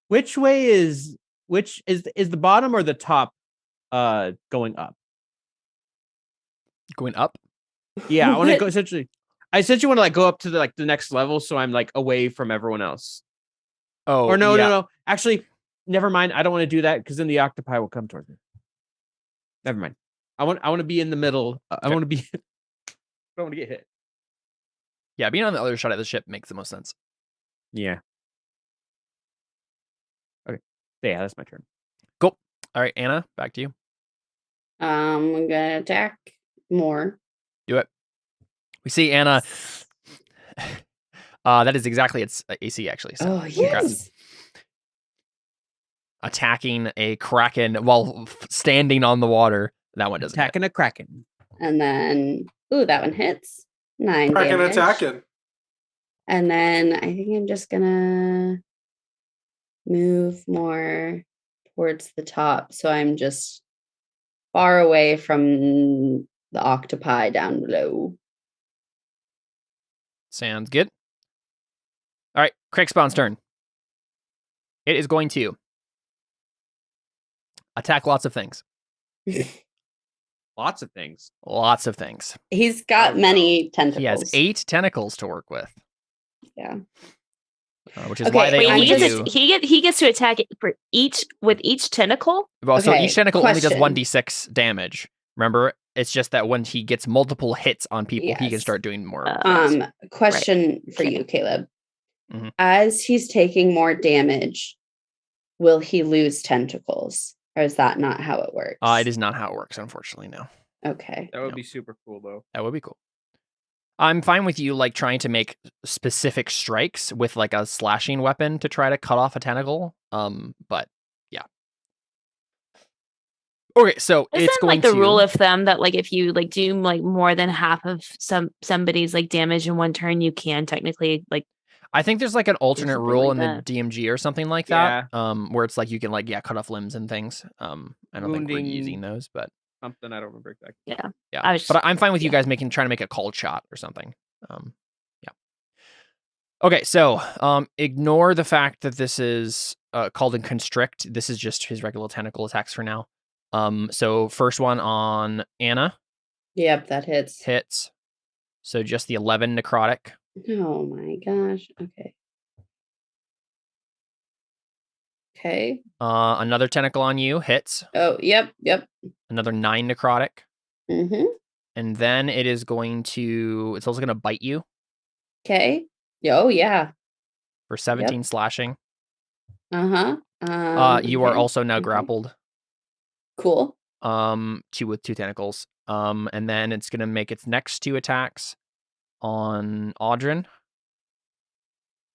Which way is the bottom or the top going up? Going up? Yeah, I want to go essentially. I essentially want to go up to the next level, so I'm away from everyone else. Oh, or no. Actually, never mind. I don't want to do that because then the octopi will come towards me. Never mind. I want to be in the middle. I want to be. I don't want to get hit. Yeah, being on the other side of the ship makes the most sense. Yeah. Okay. Yeah, that's my turn. Cool. All right, Anna, back to you. I'm gonna attack more. Do it. We see Anna. That is exactly its AC, actually. So yes. Attacking a Kraken while standing on the water. That one doesn't attacking a Kraken. And then, that one hits. 9 Kraken damage. attacking. And then I think I'm just gonna move more towards the top, so I'm just far away from the octopi down below. Sounds good. All right, Craigspawn's turn. It is going to attack lots of things. Lots of things. Lots of things. He's got many tentacles. He has 8 tentacles to work with. Yeah. Which is why they only do... He gets to attack it for each tentacle. Well, so each tentacle only does 1d6 damage. Remember, it's just that when he gets multiple hits on people, he can start doing more. Question for you, Caleb. Mm-hmm. As he's taking more damage, will he lose tentacles? Or is that not how it works? It is not how it works, unfortunately, no. Okay. That would be super cool, though. That would be cool. I'm fine with you trying to make specific strikes with a slashing weapon to try to cut off a tentacle. But yeah. Okay, so Isn't it's going to the rule of thumb that if you do more than half of somebody's damage in one turn, you can technically I think there's an alternate rule in the DMG or something like that. Where it's you can cut off limbs and things. I don't think we're using those, but something I don't remember exactly. Yeah. But I'm fine with you guys trying to make a called shot or something. Yeah. Okay, so ignore the fact that this is called in constrict. This is just his regular tentacle attacks for now. So first one on Anna. Yep, that hits. Hits. So just the 11 necrotic. Oh my gosh. Okay. Okay. Another tentacle on you hits. Oh, yep. Another 9 necrotic. Mm-hmm. And then it is going to, it's also going to bite you Okay. Oh, yeah. for 17 slashing. Uh-huh. You are Okay. also now Okay. grappled. Cool. With 2 tentacles. And then it's going to make its next 2 attacks on Audrin.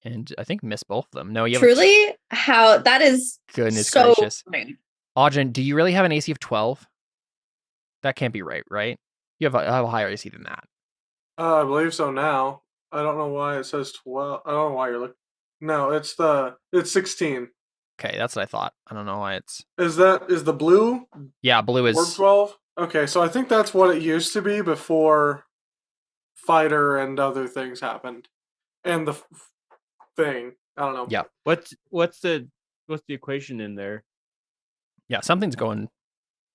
And I think miss both of them. No, you have Truly, how that is goodness so gracious. rude. Audrin, do you really have an AC of 12? That can't be right? You have a higher AC than that. I believe so now. I don't know why it says 12. I don't know why you're looking. No, it's 16. Okay, that's what I thought. I don't know why it's... Is the blue? Yeah, blue Warp is... 12? Okay, so I think that's what it used to be before Fighter and other things happened. And the thing. I don't know. Yeah. What's the equation in there? Yeah, something's going...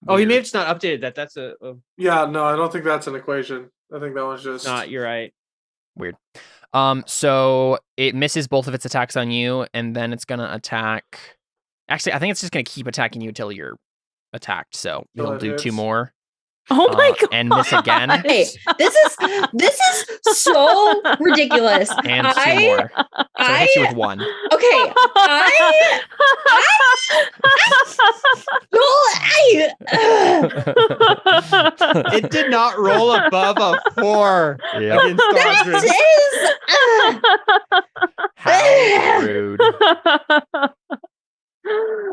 Oh, he may weird. have just not updated that. That's a Yeah, no, I don't think that's an equation. I think that was just... not. You're right. Weird. So it misses both of its attacks on you, and then it's gonna attack... Actually, I think it's just gonna keep attacking you until you're attacked, so Till it'll it do hits. 2 more. Oh my god! And miss again. Hey, this is so ridiculous. And 2 more. So it hits you with 1. Okay, It did not roll above a 4 Yep. against Audrin. How rude.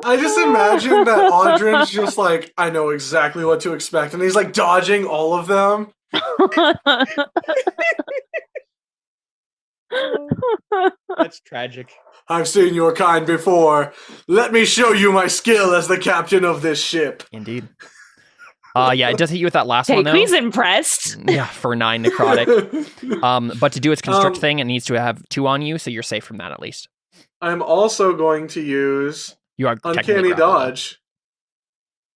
I just imagine that Audrin's just like, I know exactly what to expect. And he's like dodging all of them. That's tragic. I've seen your kind before. Let me show you my skill as the captain of this ship. Indeed. Yeah, it does hit you with that last one, though. He's impressed. Yeah, for 9 necrotic. But to do its constrict thing, it needs to have 2 on you, so you're safe from that at least. I'm also going to use You are technically Uncanny grappled, Dodge.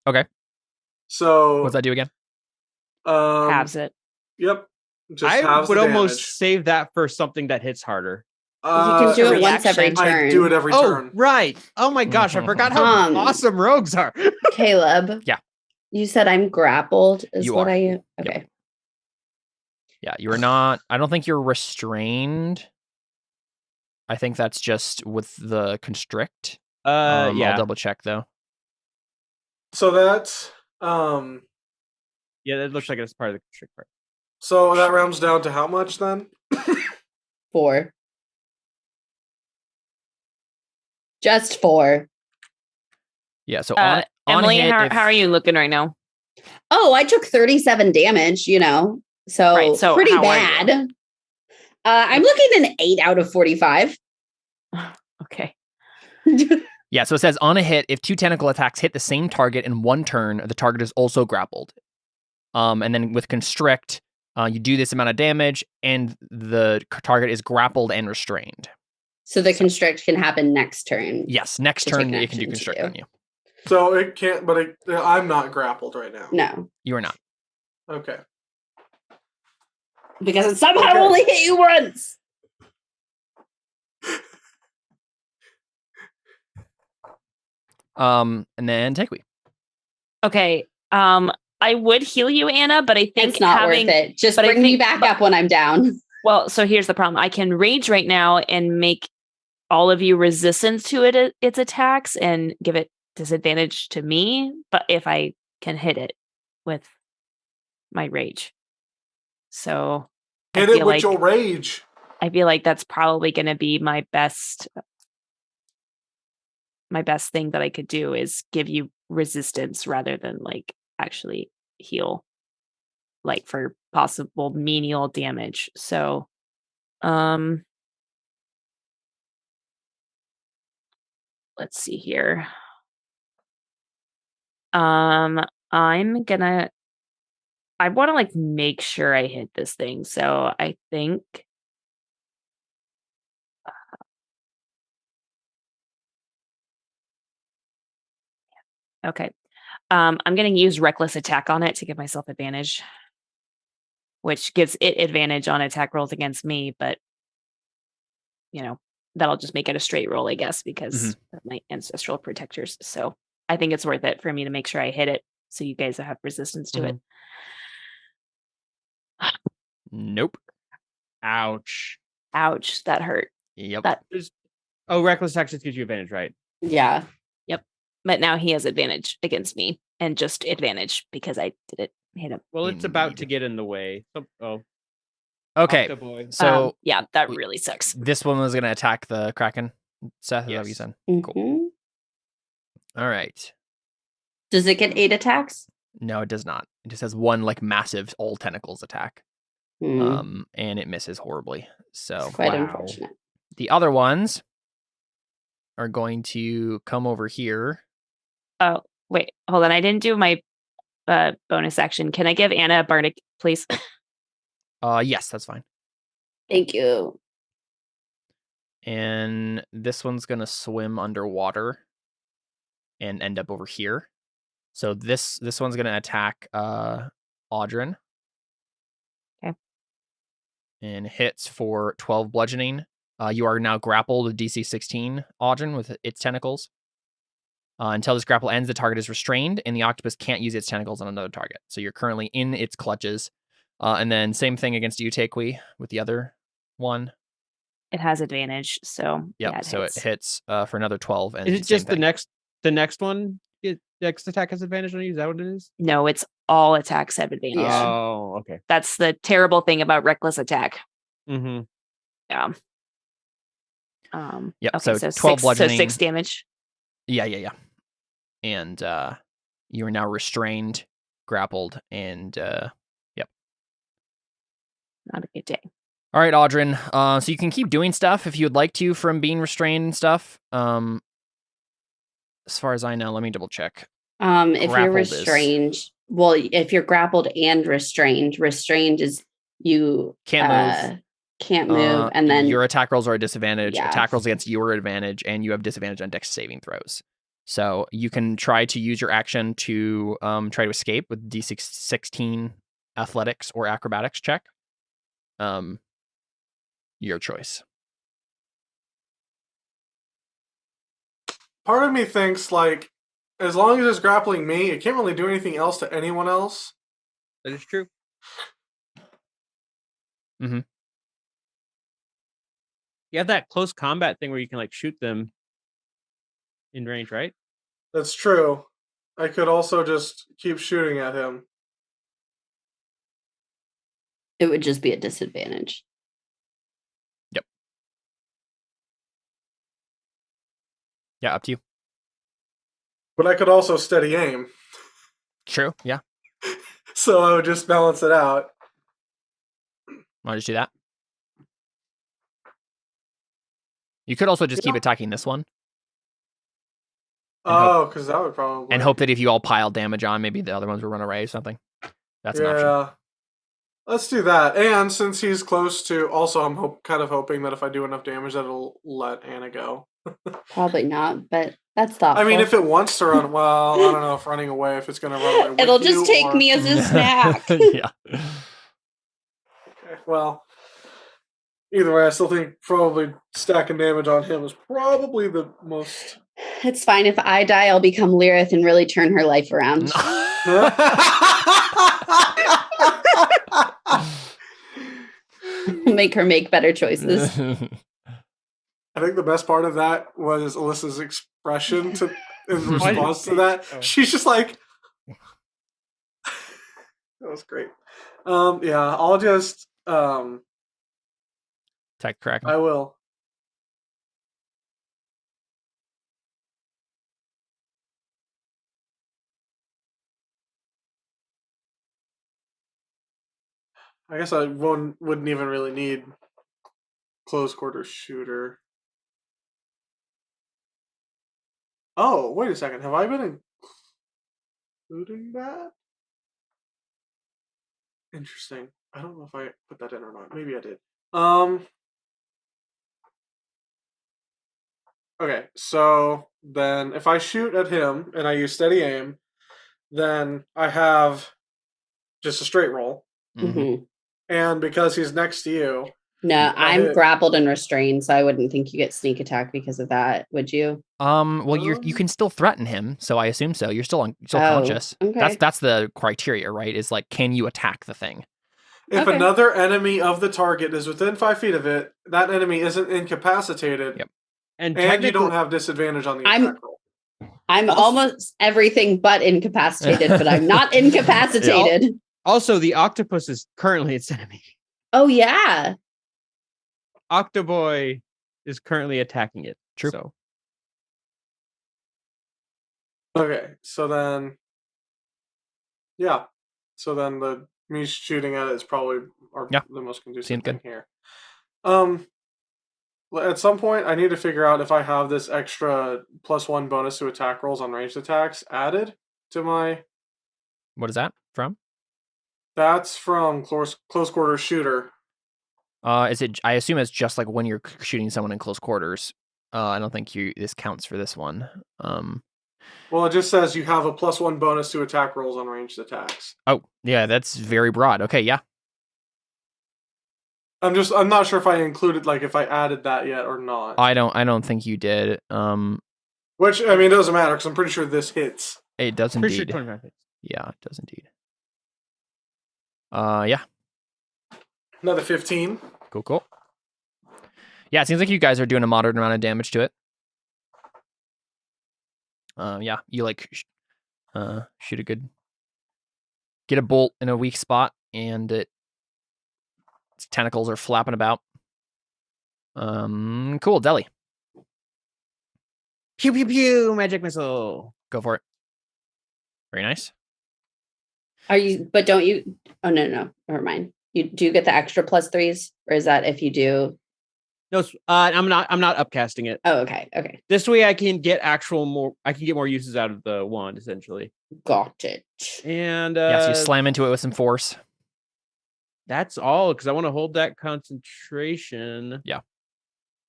Okay. So What does that do again? Halves it. Yep. Just I halves would the almost damage. save that for something that hits harder. You can do it once every reaction. turn. I do it every turn. Right. Oh my gosh, I forgot how awesome rogues are. Caleb. Yeah. You said I'm grappled. Is You what are. I okay. Yeah, you are not... I don't think you're restrained. I think that's just with the constrict. Yeah. I'll double check, though. So that's Yeah, that looks like it's part of the constrict part. so that rounds down to how much then? 4. Just 4. Yeah, so on Emily, hit, how are you looking right now? Oh, I took 37 damage, So, Right, so pretty how are bad. I'm looking an 8 out of 45. Okay. Yeah, so it says on a hit, if 2 tentacle attacks hit the same target in 1 turn, the target is also grappled. And then with constrict, you do this amount of damage, and the target is grappled and restrained. So the constrict can happen next turn. Yes, next To turn take it can do action to constrict do. on you. So it can't, but I'm not grappled right now. No, You are not. Okay. because it somehow Okay. only hit you once. And then Takui. Okay. I would heal you, Anna, but I think It's not worth it. Just but I bring me think- back up when I'm down. Well, so here's the problem. I can rage right now and make all of you resistance to its attacks and give it disadvantage to me, but if I can hit it with my rage. So I Hit it feel with like your rage. I feel like that's probably going to be my best thing that I could do is give you resistance rather than like actually heal, like for possible menial damage. So let's see here. I want to like make sure I hit this thing. So I think okay. I'm going to use reckless attack on it to give myself advantage which gives it advantage on attack rolls against me, but that'll just make it a straight roll, I guess, because of my ancestral protectors. So I think it's worth it for me to make sure I hit it so you guys have resistance to it. Nope. Ouch. Ouch, that hurt. Yep. Reckless attack just gives you advantage, right? Yeah. Yep. But now he has advantage against me, and just advantage because I did it hit him. Well, it's about to Indeed. get in the way. Okay. Octoboy. So yeah, that really sucks. this one was going to attack the Kraken. Seth, is that what you Yes. said? Mhm. Cool. All right. Does it get 8 attacks? No, it does not. It just has one like massive all tentacles attack. Hmm. And it misses horribly. So Quite wow. unfortunate. the other ones are going to come over here. Oh, wait, hold on. I didn't do my bonus action. Can I give Anna a bardic, please? Yes, that's fine. Thank you. And this one's going to swim underwater and end up over here. So this one's going to attack Audrin. Okay. And hits for 12 bludgeoning. You are now grappled with DC 16, Audrin, with its tentacles. Until this grapple ends, the target is restrained, and the octopus can't use its tentacles on another target. So you're currently in its clutches. And then same thing against you, Takewee, with the other one. It has advantage, so Yep. yeah, it So hits. it hits for another 12. And Is it same just thing. the next one? Next attack has advantage on you? Is that what it is? No, it's all attacks have advantage. Yeah. Oh, okay. That's the terrible thing about reckless attack. Mm-hmm. Yeah. Yep. Okay, So 12 6, bludgeoning. 6 damage. Yeah. And you are now restrained, grappled, and yep. Not a good day. All right, Audrin. So you can keep doing stuff if you would like to from being restrained and stuff. As far as I know, let me double check. If you're Grappled is- restrained, well, if you're grappled and restrained is you Can't move. Can't move, and then your attack rolls are a disadvantage. Yeah. Attack rolls against you are advantage, and you have disadvantage on dex saving throws. So you can try to use your action to try to escape with D16 athletics or acrobatics check. Your choice. Part of me thinks, like, as long as it's grappling me, it can't really do anything else to anyone else. That is true. Mhm. You have that close combat thing where you can like shoot them in range, right? That's true. I could also just keep shooting at him. it would just be a disadvantage. Yeah, up to you. But I could also steady aim. True. Yeah. So I would just balance it out. Want to just do that? You could also just keep attacking this one Oh, because that would probably... and hope that if you all pile damage on, maybe the other ones will run away or something. That's an option. Yeah. Let's do that. And since he's close to... Also, I'm kind of hoping that if I do enough damage, that it'll let Anna go. Probably not, but that's thoughtful. I mean, if it wants to run... Well, I don't know if running away, if it's going to run away with it'll you just take or... me as a snack. Yeah. Okay, well, either way, I still think probably stacking damage on him is probably the most... It's fine. If I die, I'll become Lyrith and really turn her life around. Make her make better choices. I think the best part of that was Alyssa's expression in response to that. She's just like... That was great. Yeah, I'll just... Attack Kraken. I will. I guess I wouldn't even really need close quarter shooter. Oh, wait a second. Have I been including that? Interesting. I don't know if I put that in or not. Maybe I did. Okay, so then if I shoot at him and I use steady aim, then I have just a straight roll. Mhm. Mhm. and because he's next to you. No, I'm hit. grappled and restrained, so I wouldn't think you get sneak attack because of that. Would you? Well, you can still threaten him, so I assume so. You're still conscious. Okay. That's the criteria, right? Is like, can you attack the thing? If another enemy of the target is within 5 feet of it, that enemy isn't incapacitated. Yep. And you don't have disadvantage on the attack roll. I'm almost everything but incapacitated, but I'm not incapacitated. Also, the octopus is currently its enemy. Oh, yeah. Octoboy is currently attacking it. True. So. Okay, so then... Yeah. So then me shooting at it is probably the most conducive thing here. At some point, I need to figure out if I have this extra +1 bonus to attack rolls on ranged attacks added to my... What is that from? That's from close quarter shooter. Is it? I assume it's just like when you're shooting someone in close quarters. I don't think this counts for this one. Well, it just says you have a +1 bonus to attack rolls on ranged attacks. Oh, yeah, that's very broad. Okay, yeah. I'm not sure if I included, like, if I added that yet or not. I don't think you did. Which, I mean, it doesn't matter because I'm pretty sure this hits. It does indeed. Pretty sure 25 hits. Yeah, it does indeed. Yeah. Another 15. Cool. Yeah, it seems like you guys are doing a moderate amount of damage to it. Yeah, you like shoot a good, get a bolt in a weak spot, and its tentacles are flapping about. Cool, Deli. Pew pew pew! Magic missile. Go for it. Very nice. But don't you? Oh no, never mind. You do get the extra +3s, or is that if you do? No, I'm not upcasting it. Oh, okay. This way I can get more uses out of the wand, essentially. Got it. And so you slam into it with some force. That's all, because I want to hold that concentration. Yeah.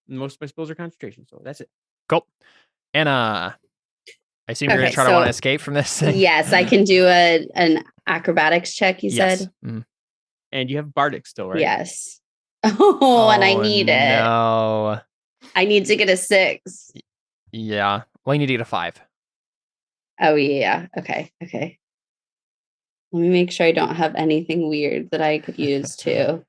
Most of my spells are concentration, so that's it. Cool. And I assume you're gonna try to want to escape from this thing. Yes, I can do an acrobatics check, you said? Mm. And you have Bardic still, right? Yes. Oh, and I need it. No. I need to get a 6. Yeah. Well, you need to get a 5. Oh, yeah. Okay. Let me make sure I don't have anything weird that I could use too.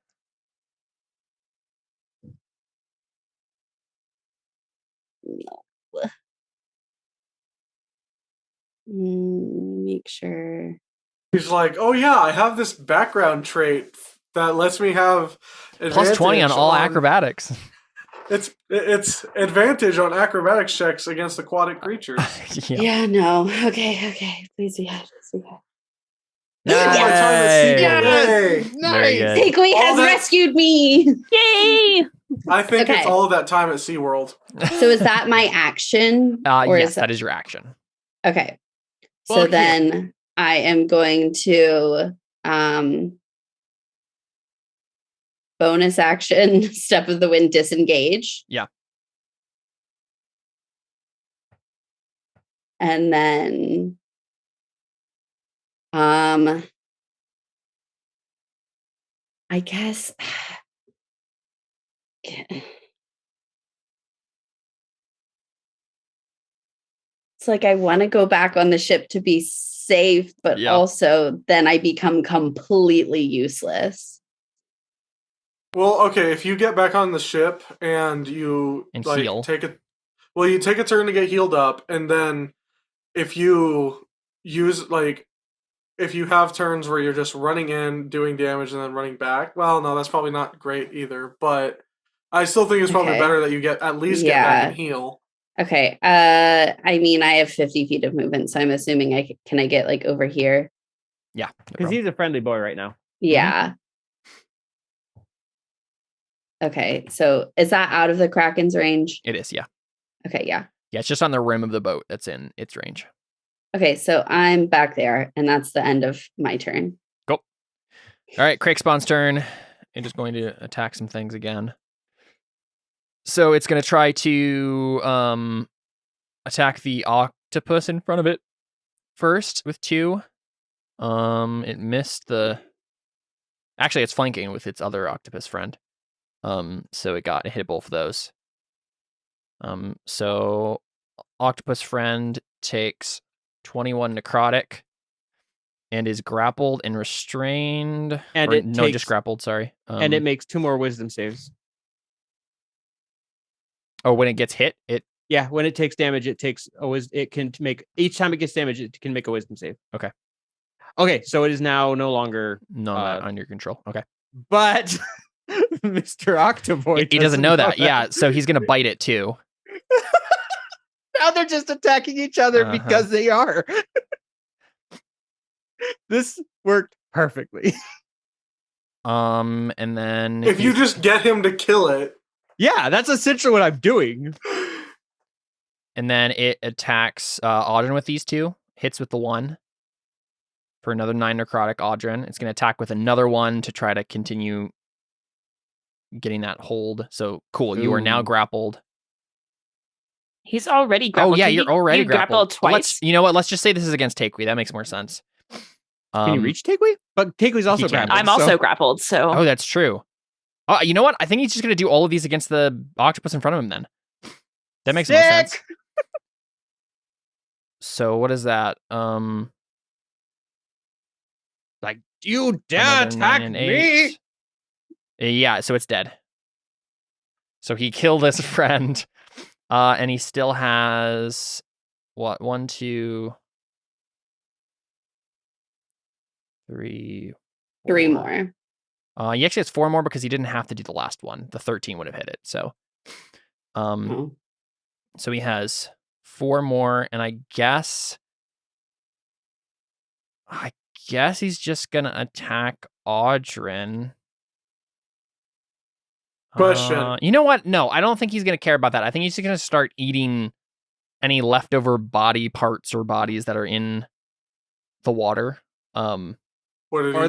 No. Make sure. He's like, oh yeah, I have this background trait that lets me have +20 on all acrobatics. It's advantage on acrobatics checks against aquatic creatures. Yeah, no. Okay. Please be good. Nice. Sequoia has rescued me. Yay! I think it's all of that time at SeaWorld. So is that my action? Yes, that is your action. Okay. So then I am going to bonus action, Step of the Wind, disengage. Yeah. And then I guess it's like I want to go back on the ship to be safe, but also then I become completely useless. Well, okay, if you get back on the ship and you heal. you take a turn to get healed up, and then if you use if you have turns where you're just running in, doing damage, and then running back, well, no, that's probably not great either. But I still think it's probably better that you get back and heal. Okay. I mean, I have 50 feet of movement, so I'm assuming I get like over here. Yeah, because he's a friendly boy right now. Yeah. Mm-hmm. Okay, so is that out of the Kraken's range? It is, yeah. Okay, yeah. Yeah, it's just on the rim of the boat that's in its range. Okay, so I'm back there, and that's the end of my turn. Cool. All right, Craigspawn's turn. It is going to attack some things again. So it's going to try to attack the octopus in front of it first with 2. It missed the Actually, it's flanking with its other octopus friend. So it hit both of those. So octopus friend takes 21 necrotic and is grappled and restrained. And just grappled, sorry. And it makes 2 more wisdom saves. Oh, when it gets hit, Yeah, when it takes damage, it can make each time it gets damage, it can make a wisdom save. Okay, so it is now no longer not under control. Okay. But Mr. Octoboy he doesn't know that. Yeah, so he's gonna bite it too. Now they're just attacking each other because they are. This worked perfectly. And then if you just get him to kill it. Yeah, that's essentially what I'm doing. And then it attacks Audrin with these 2. Hits with the 1 for another 9 necrotic. Audrin. It's going to attack with another 1 to try to continue getting that hold. So cool. You are now grappled. He's already grappled. Oh yeah, you're already grappled twice. You know what? Let's just say this is against Takui. That makes more sense. Can you reach Takui? But Takui's also grappled. I'm also grappled. So. Oh, that's true. You know what? I think he's just going to do all of these against the octopus in front of him then. That makes more sense. So what is that? Like, you dare attack me? Yeah, so it's dead. So he killed his friend. And he still has what? 1, 2, 3. 3 more. He actually has 4 more because he didn't have to do the last one. The 13 would have hit it. So, so he has 4 more, and I guess he's just gonna attack Audrin. Question. You know what? No, I don't think he's gonna care about that. I think he's just gonna start eating any leftover body parts or bodies that are in the water. Or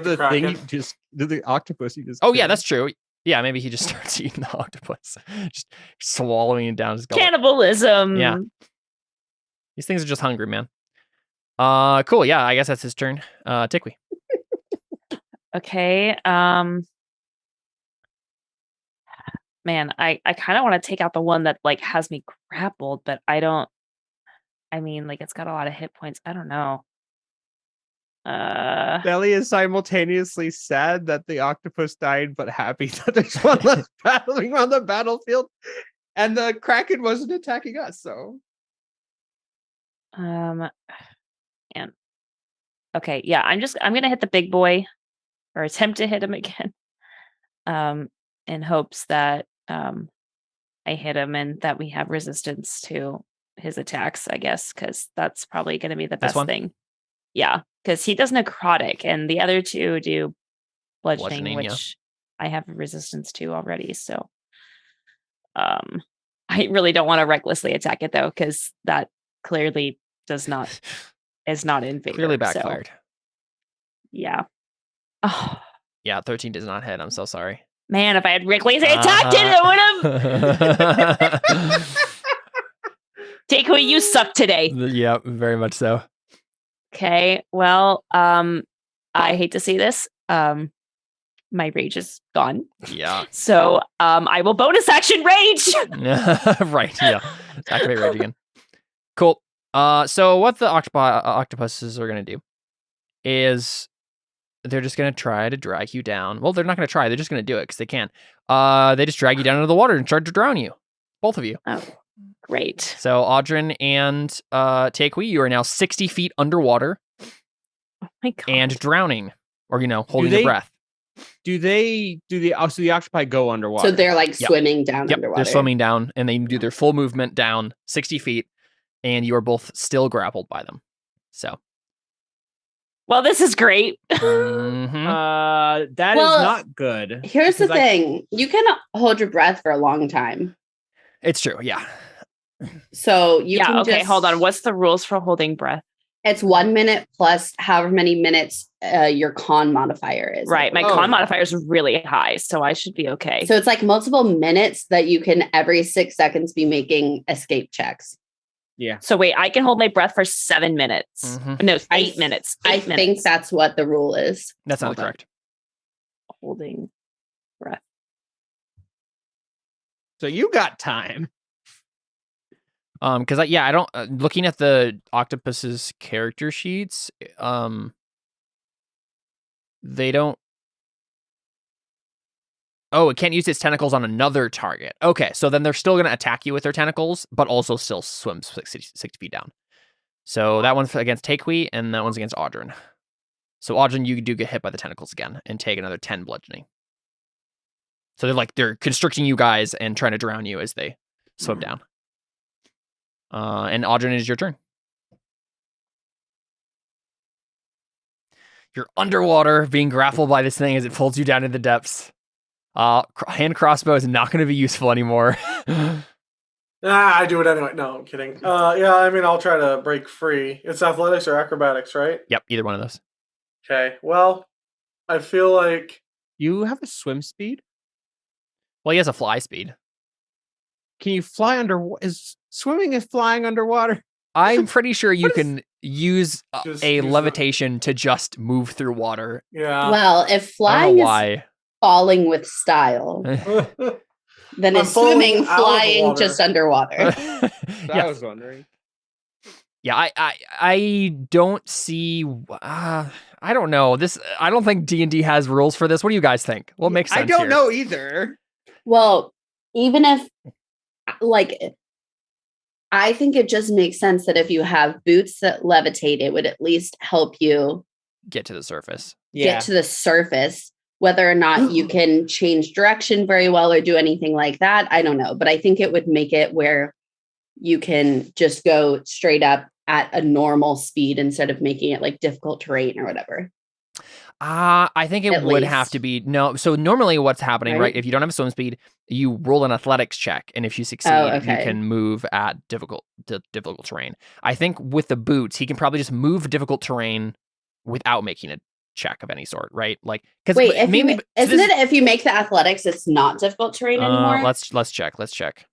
the thing you just the octopus you just. Oh yeah, that's true. Yeah, maybe he just starts eating the octopus, just swallowing it down his gullet. Cannibalism. Yeah, these things are just hungry, man. Cool. Yeah, I guess that's his turn. Tikwi. Okay. Man, I kind of want to take out the one that like has me grappled, but I don't. I mean, like it's got a lot of hit points. I don't know. Deli is simultaneously sad that the octopus died, but happy that there's one less battling on the battlefield, and the Kraken wasn't attacking us. So, and okay, yeah, I'm gonna hit the big boy, or attempt to hit him again, in hopes that I hit him and that we have resistance to his attacks. I guess because that's probably gonna be the best thing. Yeah. Because he does necrotic, and the other 2 do bludgeoning, which I have resistance to already. So, I really don't want to recklessly attack it though, because that clearly is not in favor. Clearly backfired. So, yeah. Oh. Yeah, 13 does not hit. I'm so sorry. Man, if I had recklessly attacked it, it would have. Take away, you suck today. Yeah, very much so. Okay, well, I hate to see this. My rage is gone. Yeah. So, I will bonus action rage. Right. Yeah. Activate rage again. Cool. So what the octopuses are gonna do is they're just gonna try to drag you down. Well, they're not gonna try. They're just gonna do it because they can. They just drag you down into the water and start to drown you, both of you. Oh. Great. So Audrin and Takui, you are now 60 feet underwater. Oh my god. And drowning, or holding your breath. So the octopi go underwater? So they're like swimming down underwater. They're swimming down, and they do their full movement down 60 feet, and you are both still grappled by them. So. Well, this is great. Mm-hmm. That is not good. Here's the thing: you can hold your breath for a long time. It's true, yeah. So you can okay, hold on. What's the rules for holding breath? It's 1 minute plus however many minutes your con modifier is. Right. My con modifier is really high, so I should be okay. So it's like multiple minutes that you can every 6 seconds be making escape checks. Yeah. So wait, I can hold my breath for 7 minutes. Mm-hmm. No, 8 minutes. I think that's what the rule is. That's not correct. holding breath. So you got time. Because I don't. Looking at the octopus's character sheets, they don't. Oh, it can't use its tentacles on another target. Okay, so then they're still going to attack you with their tentacles, but also still swim 60 feet down. So that one's against Takui, and that one's against Audrin. So Audrin, you do get hit by the tentacles again and take another 10 bludgeoning. So they're constricting you guys and trying to drown you as they swim down. And Audrin, it is your turn. You're underwater, being grappled by this thing as it pulls you down into the depths. Hand crossbow is not going to be useful anymore. I do it anyway. No, I'm kidding. Yeah, I mean, I'll try to break free. It's athletics or acrobatics, right? Yep, either one of those. Okay. Well, I feel like You have a swim speed? Well, he has a fly speed. Can you fly swimming is flying underwater? I'm pretty sure you can use Just a use the- levitation to just move through water. yeah. Well, if I don't flying know is why. falling with style, then I'm is swimming falling out of the flying water. just underwater? I Yeah, was wondering. yeah. I don't see. I don't know this. I don't think D&D has rules for this. What do you guys think? What makes sense I don't here? know either. Well, even if, like, I think it just makes sense that if you have boots that levitate, it would at least help you Get to the surface. get to the surface. Whether or not you can change direction very well or do anything like that, I don't know. But I think it would make it where you can just go straight up at a normal speed instead of making it like difficult terrain or whatever. I think it At would have least. to be no. So normally, what's happening, right? Right? If you don't have a swim speed, you roll an athletics check, and if you succeed, Oh, you okay. can move at difficult terrain. I think with the boots, he can probably just move difficult terrain without making a check of any sort, right? Like, because Wait, if maybe you isn't it if you make the athletics, it's not difficult terrain anymore? Let's check. Let's check.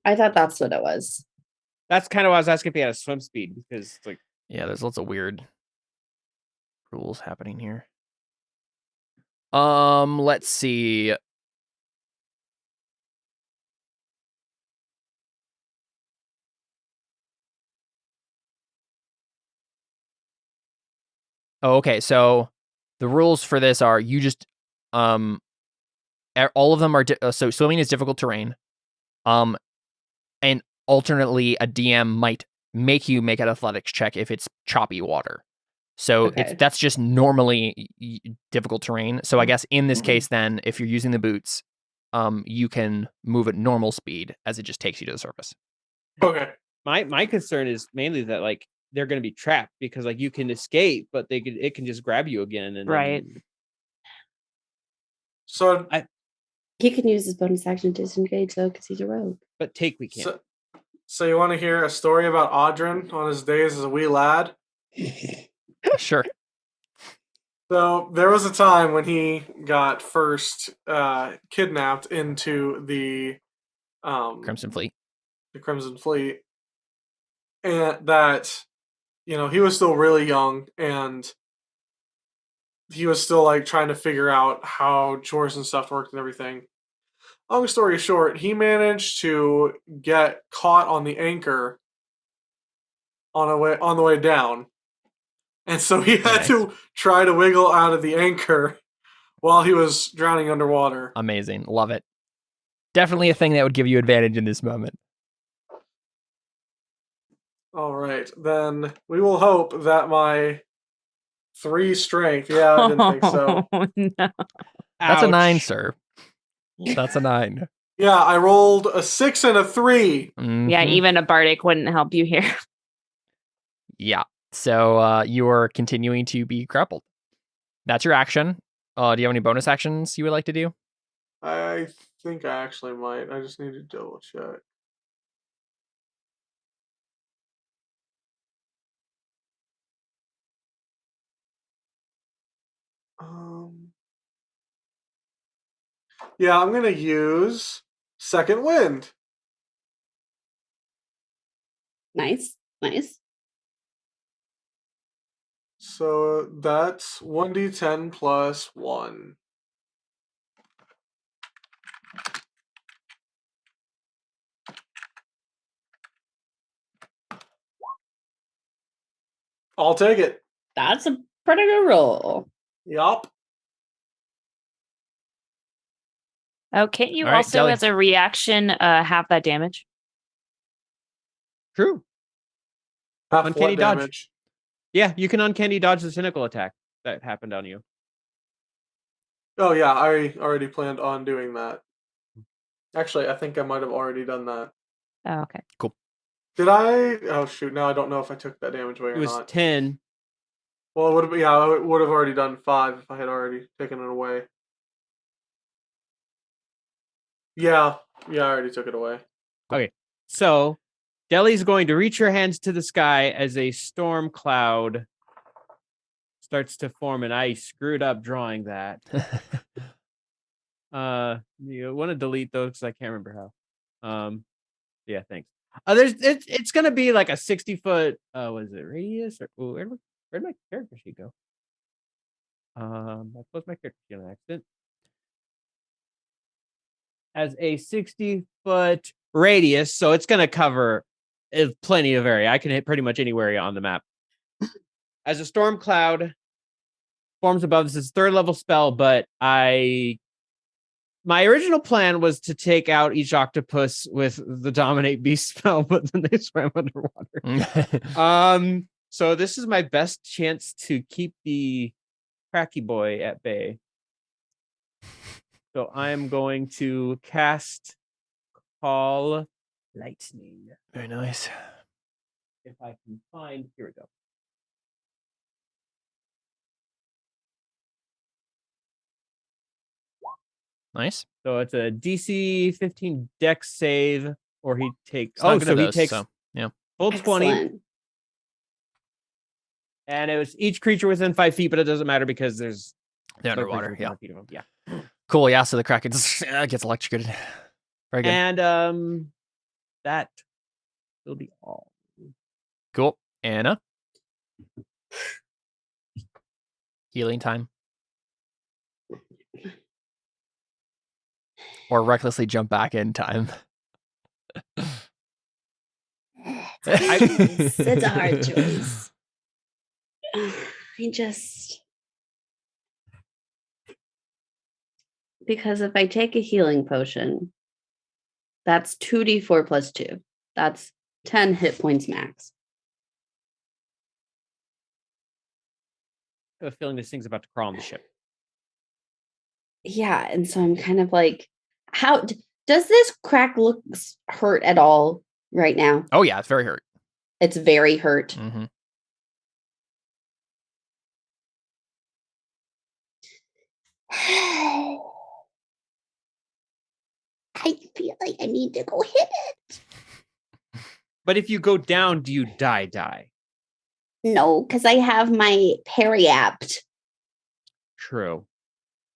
I thought that's what it was. That's kind of why I was asking if he had a swim speed because it's like Yeah, there's lots of weird rules happening here. Let's see. Oh, okay. So the rules for this are you just all of them are so swimming is difficult terrain. And alternately a DM might make you make an athletics check if it's choppy water. So Okay. that's just normally difficult terrain. So I guess in this case then if you're using the boots, you can move at normal speed as it just takes you to the surface. Okay. my concern is mainly that like they're going to be trapped because like you can escape, but it can just grab you again and Right. then- So, He can use his bonus action to disengage though, because he's a rogue. but we can't. so you want to hear a story about Audrin on his days as a wee lad? Sure. So there was a time when he got first kidnapped into the Crimson Fleet. the Crimson Fleet, and that he was still really young and he was still like trying to figure out how chores and stuff worked and everything. Long story short, he managed to get caught on the anchor on the way down. And so he had Nice. to try to wiggle out of the anchor while he was drowning underwater. Amazing. Love it. Definitely a thing that would give you advantage in this moment. All right, then we will hope that my 3 strength. Yeah, I didn't think so. Oh, no. That's a 9, Ouch. sir. That's a 9. Yeah, I rolled a 6 and a 3. Yeah, Mhm. even a bardic wouldn't help you here. Yeah. So you are continuing to be grappled. That's your action. Do you have any bonus actions you would like to do? I think I actually might. I just need to double check. Yeah, I'm gonna use Second Wind. Nice. So that's 1d10 plus 1. I'll take it. That's a pretty good roll. Yup. Oh, can't you All right, also, Deli. as a reaction, have that damage? True. Half Uncanny what dodge. damage? Yeah, you can uncanny dodge the cynical attack that happened on you. Oh yeah, I already planned on doing that. Actually, I think I might have already done that. Oh, okay. Did I? Oh shoot! Now I don't know if I took that damage away It or was not. 10. Well, it would have. Yeah, I would have already done 5 if I had already taken it away. Yeah, I already took it away. Okay, so Deli's going to reach her hands to the sky as a storm cloud starts to form, and I screwed up drawing that. You want to delete those because I can't remember how. Yeah, thanks. It's gonna be like a 60-foot. Was it radius or where'd my character sheet go? I closed my character sheet on accident. As a 60-foot radius, so it's gonna cover plenty of area. I can hit pretty much anywhere on the map. As a storm cloud forms above, this is 3rd level spell, but my original plan was to take out each octopus with the dominate beast spell, but then they swam underwater. So this is my best chance to keep the cracky boy at bay. So I am going to cast Call Lightning. Very nice. If I can find, here we go. Nice. So it's a DC 15 Dex save, or he takes. It's not Oh, good so at he those, takes so, yeah. full 20, Excellent. and it was each creature within 5 feet, but it doesn't matter because there's They're no underwater. creature Yeah. within 5 feet of him. Yeah. Cool. Yeah. So the Kraken gets electrocuted. Very good. And that will be all. Cool. Anna. Healing time. Or recklessly jump back in time. It's a hard choice. Because if I take a healing potion, that's 2d4 plus 2. That's 10 hit points max. I have a feeling this thing's about to crawl on the ship. Yeah, and so I'm kind of like, how does this crack look hurt at all right now? Oh yeah, it's very hurt. It's very hurt. Mm-hmm. I feel like I need to go hit it. But if you go down, do you die? No, because I have my periapt. True.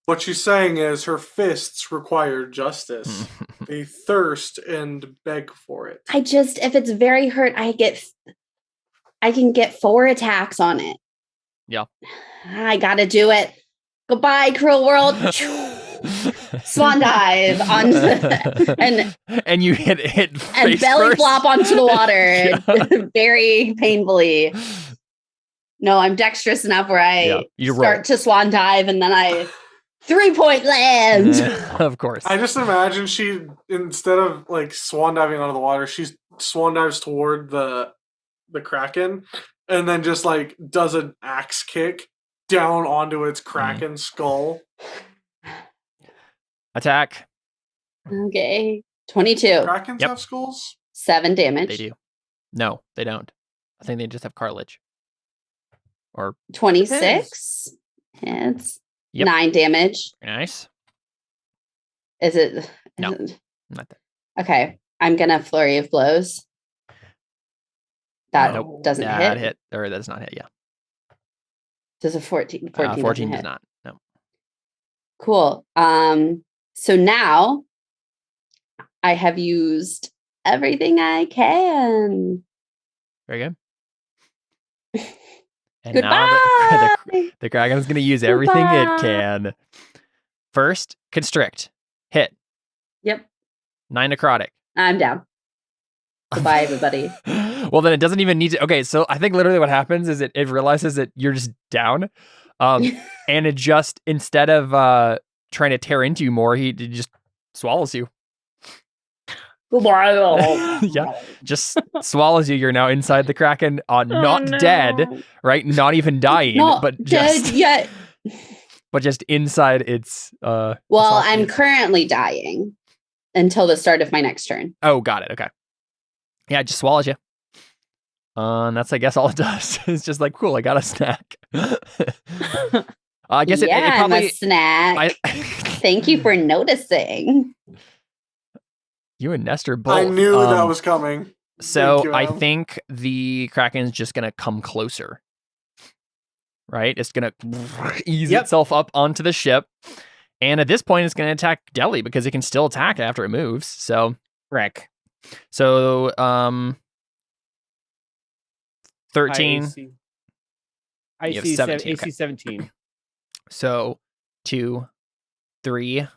What she's saying is her fists require justice. They thirst and beg for it. If it's very hurt, I can get 4 attacks on it. Yeah. I gotta do it. Goodbye, cruel world. Swan dive onto and you hit and face belly first. flop onto the water Yeah. very painfully. No, I'm dexterous enough where you start to swan dive and then I 3-point land. Of course. I just imagine she, instead of like swan diving out of the water, she swan dives toward the Kraken and then just like does an axe kick down onto its Kraken skull. Attack. Okay. 22. Krakens Yep. have skulls? 7 damage. They do. No, they don't. I think they just have cartilage. Or 26 hits. Yep. 9 damage. nice. Is it? No. Isn't- Not that. Okay. I'm gonna flurry of blows. That Nope. doesn't That hit. Or that does not hit. Yeah. Does a 14? 14, 14 doesn't does hit. not. No. Cool. So now I have used everything I can. Very good. And Goodbye. now the Kraken's going to use everything Goodbye. it can. First, constrict. Hit. Yep. 9 necrotic. I'm down. Goodbye, everybody. Well, then it doesn't even need to. Okay, so I think literally what happens is it realizes that you're just down, and it just instead of trying to tear into you more, it just swallows you. Yeah, just swallows you. You're now inside the Kraken, not dead, right? Not even dying, Not but dead just yet. but just inside its. Well, I'm currently dying until the start of my next turn. Oh, got it. Okay. Yeah, it just swallows you. And that's, I guess, all it does. It's just like, cool, I got a snack. I guess it probably... I'm a snack. Thank you for noticing. You and Nestor both. I knew that was coming. So I think the Kraken's just going to come closer. Right? It's going to ease itself up onto the ship. And at this point, it's going to attack Deli because it can still attack after it moves. So... Wreck. So, 13. I see 17. AC 17. So, 2, 3. It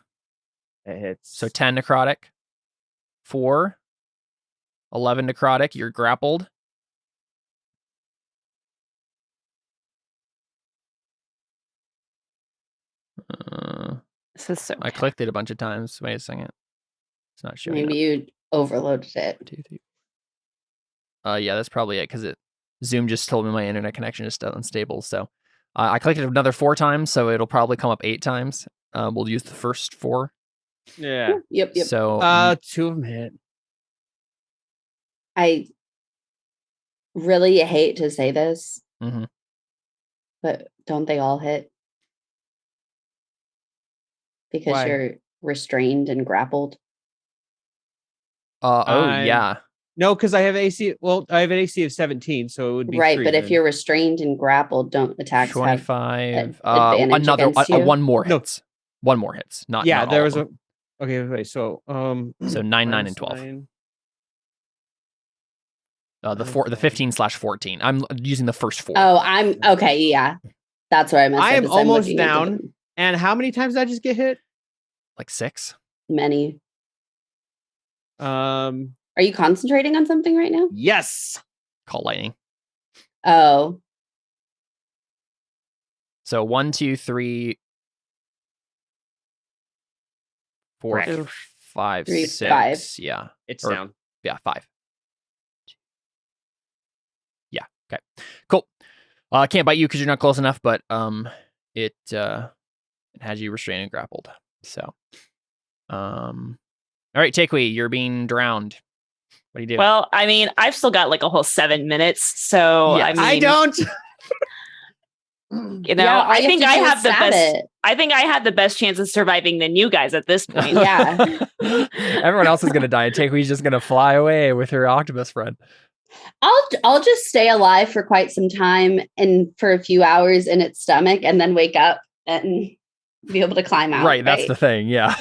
hits. So 10 necrotic. 4. 11 necrotic. You're grappled. This is so I clicked it a bunch of times. Wait a second. It's not showing. Maybe you overloaded it. 2, 3. Yeah, that's probably it because Zoom just told me my internet connection is still unstable. So I clicked it another 4 times, so it'll probably come up 8 times. We'll use the first 4. Yeah. Yep. So 2 of them hit. I really hate to say this, but don't they all hit? Because Why? you're restrained and grappled. Yeah. No, because I have AC. Well, I have an AC of 17, so it would be right. 3 But then. if you're restrained and grappled, don't attacks 25. have advantage Another against you? one more hits. One more hits. Not there all was of a. Okay, wait. So 9, 9, and 12. 9. The 15/14. I'm using the first 4. Oh, I'm okay. Yeah, that's where I messed up. I am is I'm almost looking at down. And how many times did I just get hit? Like 6. Many. Are Are you concentrating on something right now? Yes. Call lightning. Oh. So 1, 2, 3, 4, Correct. 5, 3, 6. 5. Yeah. It's Or- down. Yeah, 5. Yeah. Okay. Cool. Can't bite you because you're not close enough, but it has you restrained and grappled. So, all right, Takeway, you're being drowned. What do you do? Well, I mean, I've still got like a whole 7 minutes, so Yes. I don't. You know, all I you think to I do is have the stab best. it. I think I had the best chance of surviving than you guys at this point. Yeah. Everyone else is gonna die, and Takeway's just gonna fly away with her octopus friend. I'll just stay alive for quite some time and for a few hours in its stomach, and then wake up and be able to climb out. Right, that's the thing. Yeah.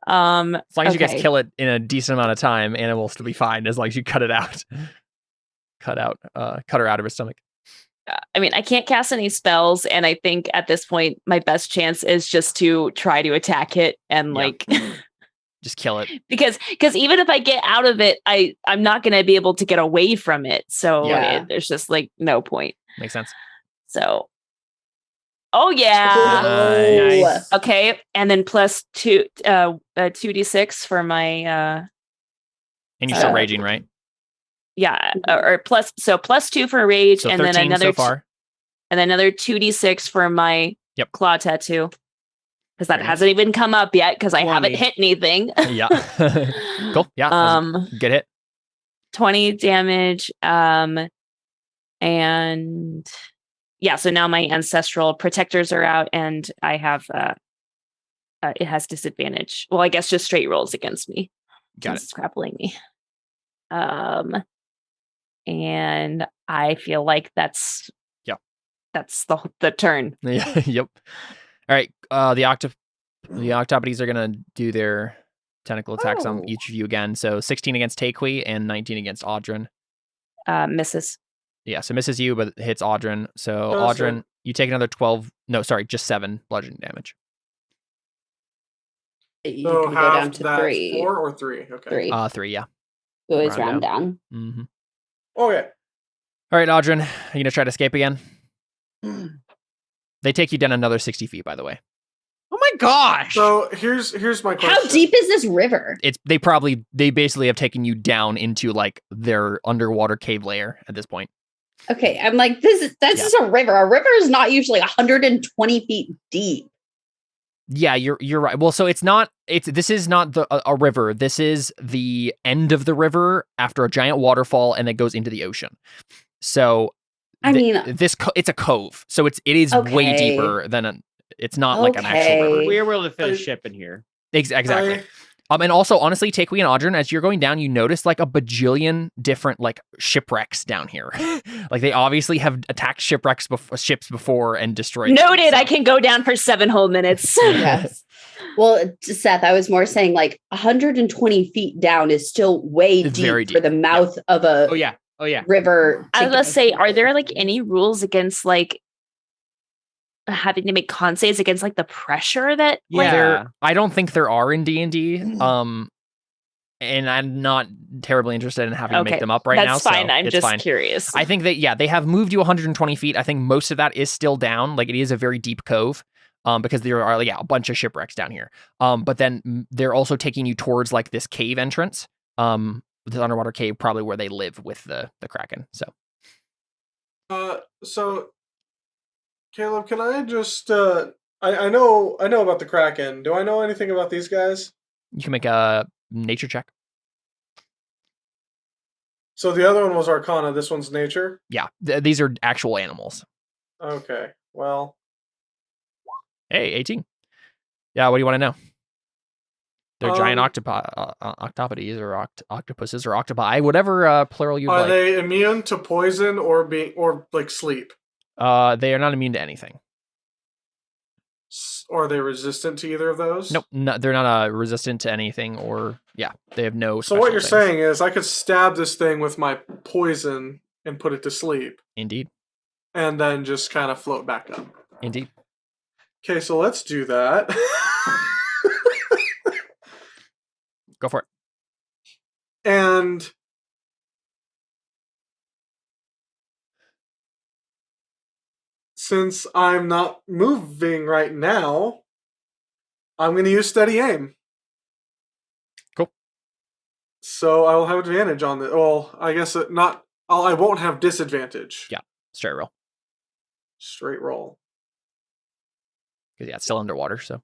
As long as you guys kill it in a decent amount of time, Anna will still be fine. As long as you cut it out, cut her out of her stomach. I mean, I can't cast any spells, and I think at this point, my best chance is just to try to attack it and like just kill it. because even if I get out of it, I'm not going to be able to get away from it. So there's just like no point. Makes sense. So, oh yeah, Nice. okay, and then plus 2d6 for my And you're still raging, right? yeah, or plus 2 for rage, So and then 13 another so far. and then another 2d6 for my claw tattoo, because that hasn't even come up yet because I haven't hit anything. Yeah. Cool. Yeah. Good hit. 20 damage. And yeah, so now my ancestral protectors are out, and I have it has disadvantage. Well, I guess just straight rolls against me. Got it. It's grappling me. And I feel like that's the turn. Yeah. Yep. All right. The octopodes are gonna do their tentacle attacks on each of you again. So 16 against Takeway and 19 against Audrin. Misses. Yeah, so misses you, but hits Audrin. So Oh, Audrin, you take another 12. No, sorry, just 7 bludgeoning damage. You So can go down half to that 3. 4 or 3? Okay. 3. 3, yeah. We always Round round down. Mm-hmm. Okay. All right, Audrin, are you gonna try to escape again? They take you down another 60 feet, by the way. Oh my gosh! So here's my question. How deep is this river? They basically have taken you down into like their underwater cave layer at this point. Okay, I'm like, this is a river. A river is not usually 120 feet deep. Yeah, you're right. Well, so this is not a river. This is the end of the river after a giant waterfall, and it goes into the ocean. So it's a cove. So it is way deeper than it's not like an actual river. We were able to fit a ship in here. Exactly. And also, honestly, Takewee and Audrin, as you're going down, you notice like a bajillion different like shipwrecks down here. Like they obviously have attacked ships before and destroyed them, Noted. so. I can go down for 7 whole minutes. Yes. Well, Seth, I was more saying like 120 feet down is still way deep, very deep for the mouth of a Oh yeah. river. I was gonna say, are there like any rules against like having to make con saves against like the pressure that I don't think there are in D&D. And I'm not terribly interested in having to make them up right now. That's fine. So I'm it's just fine. curious. I think that they have moved you 120 feet. I think most of that is still down. Like it is a very deep cove. Because there are a bunch of shipwrecks down here. But then they're also taking you towards like this cave entrance. This underwater cave, probably where they live with the Kraken. So so Caleb, can I just I know about the Kraken. Do I know anything about these guys? you can make a nature check. So the other one was Arcana, this one's Nature? Yeah, these are actual animals. Okay, well. Hey, 18. Yeah, what do you want to know? They're giant octopodes or octopuses or octopi, whatever plural you like. Are they immune to poison or like sleep? They are not immune to anything. Are they resistant to either of those? Nope, they're not resistant to anything, or they have no. So what you're saying is, I could stab this thing with my poison and put it to sleep. Indeed. And then just kind of float back up. Indeed. Okay, so let's do that. Go for it. And since I'm not moving right now, I'm going to use steady aim. Cool. So I will have advantage on this. Well, I guess not. I won't have disadvantage. Yeah, straight roll. Straight roll. Because it's still underwater, so.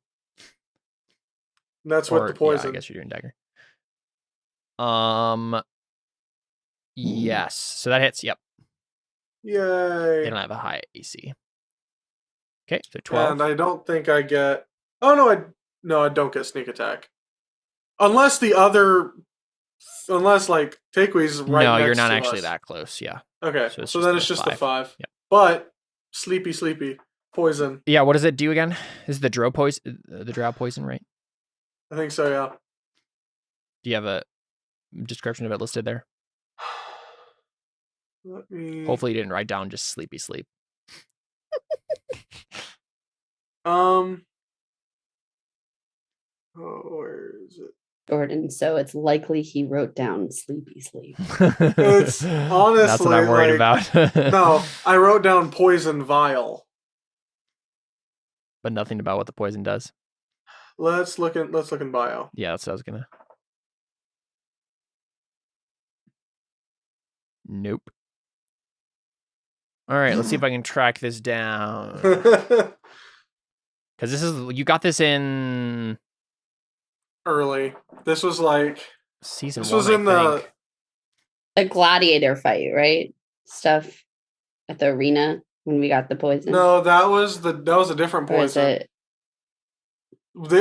That's with the poison. Yeah, I guess you're doing dagger. Yes. So that hits. Yep. Yay. They don't have a high AC. Okay, so 12. And I don't think I get. Oh no, I don't get sneak attack. Unless like Takewee's right. No, next you're not to actually us. that close. Yeah. Okay, so then it's just the 5. Yep. But sleepy poison. Yeah. What does it do again? This is the drow poison. The drow poison, right? I think so. Yeah. Do you have a description of it listed there? Let me. Hopefully, you didn't write down just sleepy sleep. Oh, where is it? Jordan, so it's likely he wrote down sleepy sleep. It's honestly that's what I'm worried about. No, I wrote down poison vial. But nothing about what the poison does. Let's look in bio. Yeah, that's what I was gonna. Nope. All right, let's see if I can track this down. Because you got this in early. This was like season this 1. was in the gladiator fight, right? Stuff at the arena when we got the poison. No, that was a different Or is poison. it?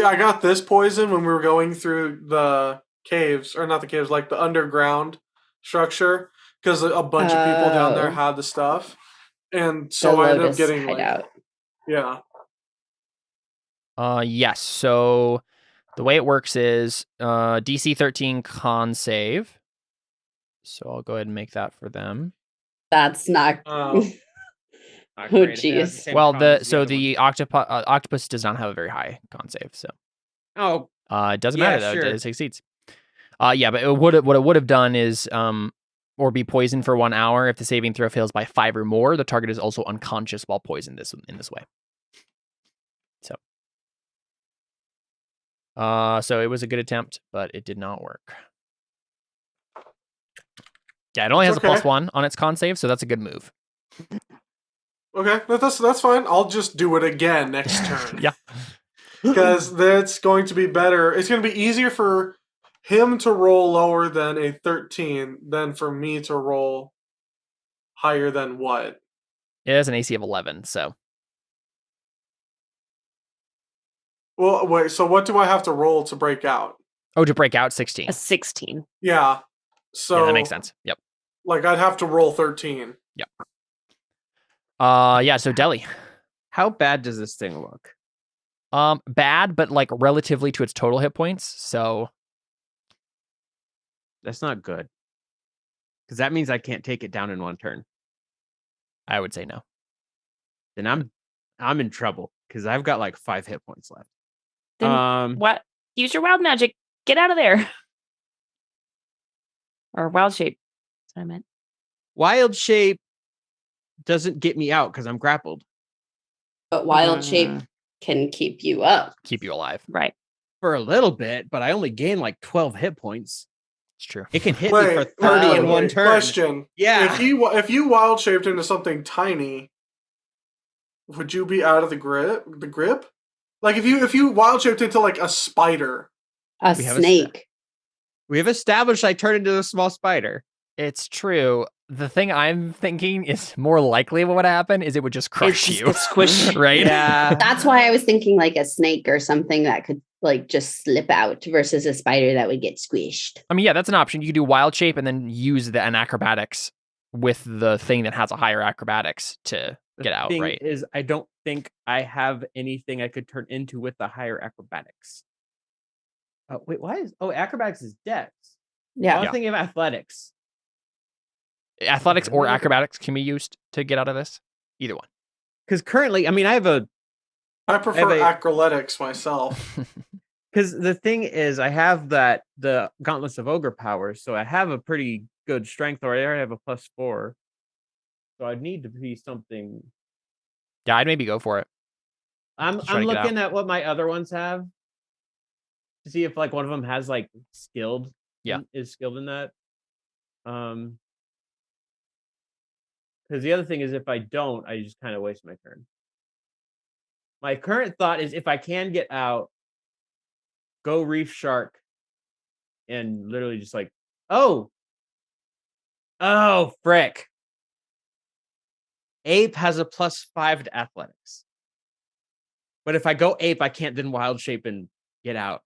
I got this poison when we were going through the caves, or not the caves, like the underground structure, because a bunch of people down there had the stuff, and so I ended up getting hideout. Yeah. Yes. So the way it works is DC 13 con save. So I'll go ahead and make that for them. That's not. Oh, jeez. Well, the octopus does not have a very high con save, so it it doesn't Yeah, matter though. sure. It succeeds. Yeah, but what it would have done is or be poisoned for 1 hour. If the saving throw fails by 5 or more, the target is also unconscious while poisoned in this way. So it was a good attempt, but it did not work. Yeah, it only has a +1 on its con save, so that's a good move. Okay, that's fine. I'll just do it again next turn. Yeah. Because that's going to be better. It's going to be easier for him to roll lower than a 13 than for me to roll higher than what? It has an AC of 11, so. Well, wait, so what do I have to roll to break out? Oh, to break out 16. A 16. Yeah. So yeah, that makes sense. Yep. Like I'd have to roll 13. Yep. Yeah, so Deli. How bad does this thing look? Bad, but like relatively to its total hit points, so That's not good. Because that means I can't take it down in 1 turn. I would say no. Then I'm in trouble because I've got like 5 hit points left. Then what? Use your wild magic. Get out of there. Or wild shape. That's what I meant. Wild shape doesn't get me out because I'm grappled. But wild shape can keep you up. Keep you alive. Right. For a little bit, but I only gain like 12 hit points. It's true. It can hit me for 30 in 1 turn. Question. Yeah. If you wild shaped into something tiny, would you be out of the grip? Like if you wild shaped into like a spider. A snake. We have established I turn into a small spider. It's true. The thing I'm thinking is more likely what would happen is it would just crush you. It's squish. Right? Yeah. That's why I was thinking like a snake or something that could like just slip out versus a spider that would get squished. I mean, yeah, that's an option. You could do wild shape and then use an acrobatics with the thing that has a higher acrobatics to get out, thing right? Is I don't think I have anything I could turn into with the higher acrobatics. Wait, why is acrobatics is dex? Yeah. I was thinking of athletics. Athletics or acrobatics can be used to get out of this. Either one. Because currently, I mean, I prefer acrobatics myself. Because the thing is, I have the Gauntlets of Ogre powers, so I have a pretty good strength, or I already have a +4. So I'd need to be something. Yeah, I'd maybe go for it. I'm looking at what my other ones have to see if like one of them has like skilled. Yeah, is skilled in that. Because the other thing is, if I don't, I just kind of waste my turn. My current thought is if I can get out, go Reef Shark, and literally just like, oh, frick. Ape has a +5 to athletics. But if I go Ape, I can't then wild shape and get out.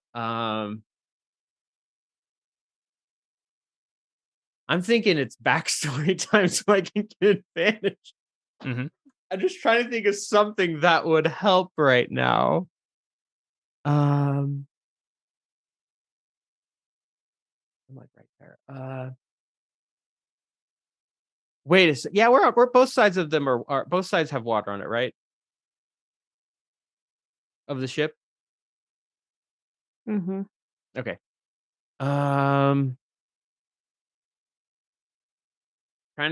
I'm thinking it's backstory time so I can get advantage. Mm-hmm. I'm just trying to think of something that would help right now. I'm like right there. Wait a second. Yeah, we're both sides of them are both sides have water on it, right? Of the ship. Mm-hmm. Okay. Trying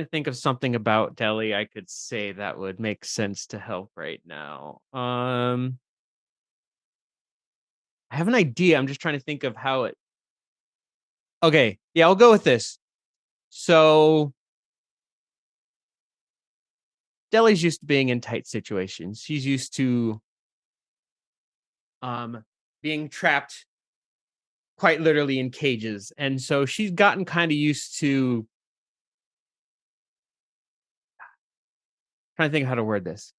to think of something about Delhi I could say that would make sense to help right now. I have an idea. I'm just trying to think of how it. Okay, yeah, I'll go with this. So Delhi's used to being in tight situations. She's used to being trapped quite literally in cages. And so she's gotten kind of used to trying to think of how to word this.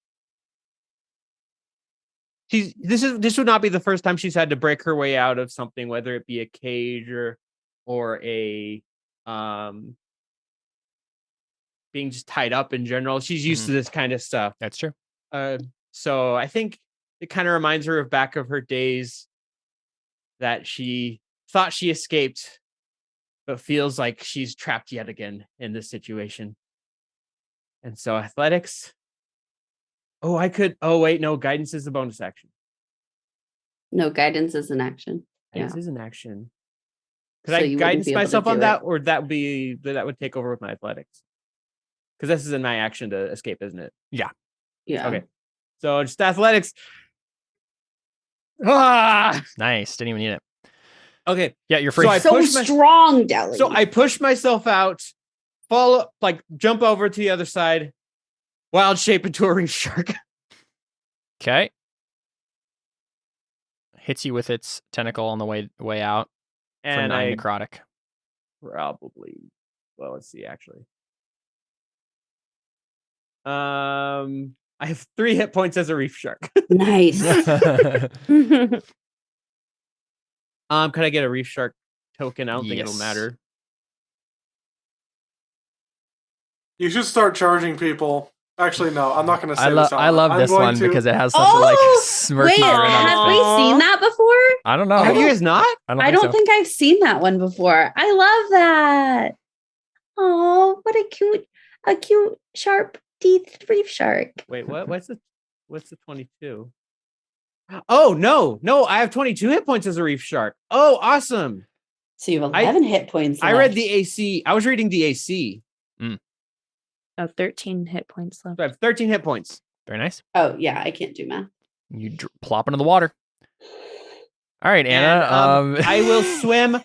This would not be the first time she's had to break her way out of something, whether it be a cage or a being just tied up in general. She's used to this kind of stuff. That's true. So I think it kind of reminds her of back of her days that she thought she escaped, but feels like she's trapped yet again in this situation. And so athletics. Oh, wait, no, guidance is a bonus action. No, guidance is an action. Guidance is an action. Could So I you wouldn't guidance be able to myself on do that, it. or that would take over with my athletics? Because this is in my action to escape, isn't it? Yeah. Okay. So just athletics. Ah! Nice. Didn't even need it. Okay. Yeah, you're free. So I So push my- strong, Deli. So I push myself out, fall, like jump over to the other side, wild shape into a reef shark. Okay. Hits you with its tentacle on the way out for And 9 I necrotic. probably, well, let's see, actually. I have 3 hit points as a reef shark. Nice. Could I get a reef shark token? I don't think it'll Yes. matter. You should start charging people. Actually, no, I'm not going to say I this out I loud. love I'm this going one to- because it has such a like Oh, smirky wait, grin on its have face. we seen that before? I don't know. Have you guys not? I don't think I've seen that one before. I love that. Oh, what a cute, sharp teeth reef shark. Wait, what? What's the 22? Oh, no, I have 22 hit points as a reef shark. Oh, awesome. So you have 11 hit points. I read left. the AC. I was reading the AC. Oh, 13 hit points left. So I have 13 hit points. Very nice. Oh, yeah, I can't do math. You plop into the water. All right, Anna. And, I will swim.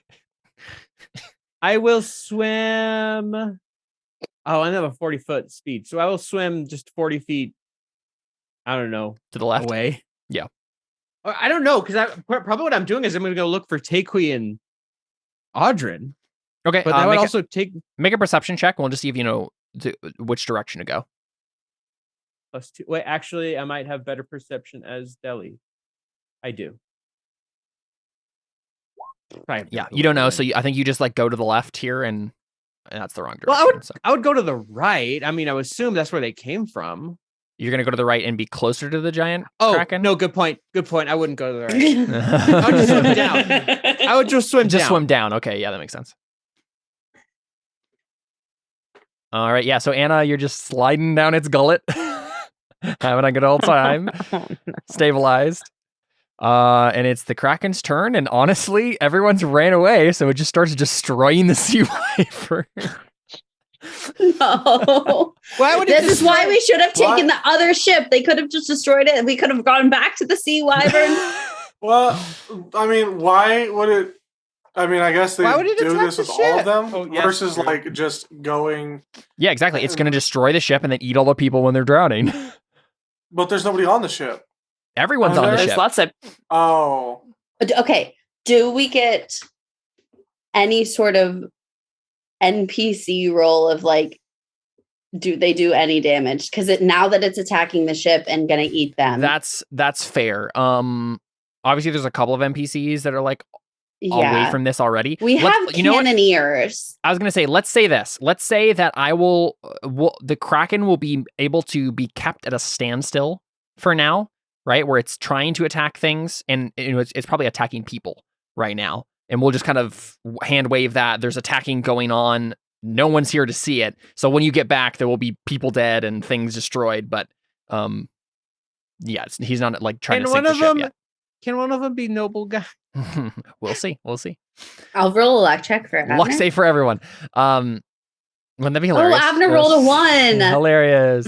I will swim. Oh, I have a 40-foot speed, so I will swim just 40 feet. I don't know, to the left. away. Yeah. Or I don't know, because probably what I'm doing is I'm going to go look for Takui and Audrin. Okay, But that would also make a perception check, and we'll just see if you know which direction to go. +2. Wait, actually, I might have better perception as Deli. I do. Yeah, you don't know, so I think you just like go to the left here, and that's the wrong direction. Well, so. I would go to the right. I mean, I would assume that's where they came from. You're gonna go to the right and be closer to the giant Oh, kraken. no, good point. Good point. I wouldn't go to the right. I would just swim down. I would just swim Just down. swim down. Okay, yeah, that makes sense. All right, yeah. So Anna, you're just sliding down its gullet, having a good old time, Oh, no. stabilized. And it's the kraken's turn, and honestly, everyone's ran away, so it just starts destroying the sea wyvern. No. Why would it This is destroy- why we should have taken What? the other ship. They could have just destroyed it and we could have gone back to the sea wyvern. Well, I mean, why would it? I mean, I guess they Why would it do attack this the with all of ship? them Oh, yes, versus true. like just going. Yeah, exactly. It's gonna destroy the ship and then eat all the people when they're drowning. But there's nobody on the ship. Everyone's Oh, on the there's There's ship. lots of Oh, Okay. Do we get any sort of NPC role of like, do they do any damage? Because now that it's attacking the ship and gonna eat them. That's fair. Obviously, there's a couple of NPCs that are like yeah. away from this already. We have You know what? cannoneers. I was gonna say, let's say this. Let's say that I will, the Kraken will be able to be kept at a standstill for now, right? Where it's trying to attack things, and it's probably attacking people right now. And we'll just kind of hand wave that there's attacking going on. No one's here to see it. So when you get back, there will be people dead and things destroyed. But yeah, he's not like trying to sink the ship yet. Can one of them be noble guy? We'll see. We'll see. I'll roll a luck check for Abner. Luck save for everyone. Wouldn't that be Oh, hilarious? Abner rolled a 1. Hilarious.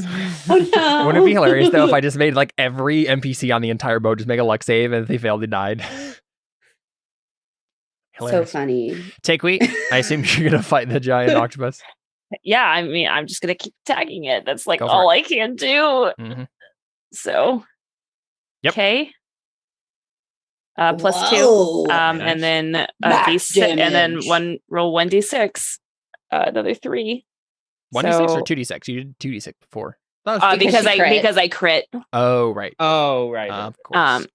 Oh no. Wouldn't it be hilarious though if I just made like every NPC on the entire boat just make a luck save, and if they failed, they died? So Hilarious. funny. Takewee, I assume you're gonna fight the giant octopus. yeah, I mean, I'm just gonna keep tagging it. That's like Go for all I can do. Mhm. So Yep. okay. +2. Whoa. Nice. And then Max D6, and then damage. roll 1d6. Another 3. 1d6 So- or 2d6? You did 2d6 before. Because she crit. I crit. Oh, right. Oh, right. Of course.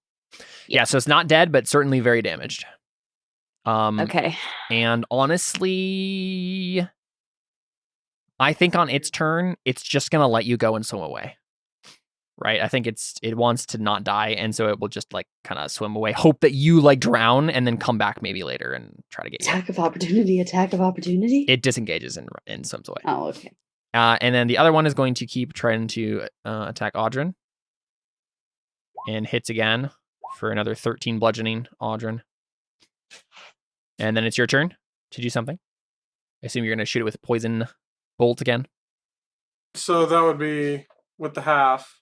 Yeah, so it's not dead, but certainly very damaged. Okay. And honestly, I think on its turn, it's just gonna let you go and swim away. Right? I think it wants to not die, and so it will just like kind of swim away. Hope that you like drown, and then come back maybe later and try to get you. Attack of opportunity. Attack of opportunity. It disengages and swims away. Oh, okay. And then the other one is going to keep trying to attack Audrin, and hits again for another 13 bludgeoning. Audrin. And then it's your turn. to do something. I assume you're going to shoot it with poison bolt again. So that would be with the half.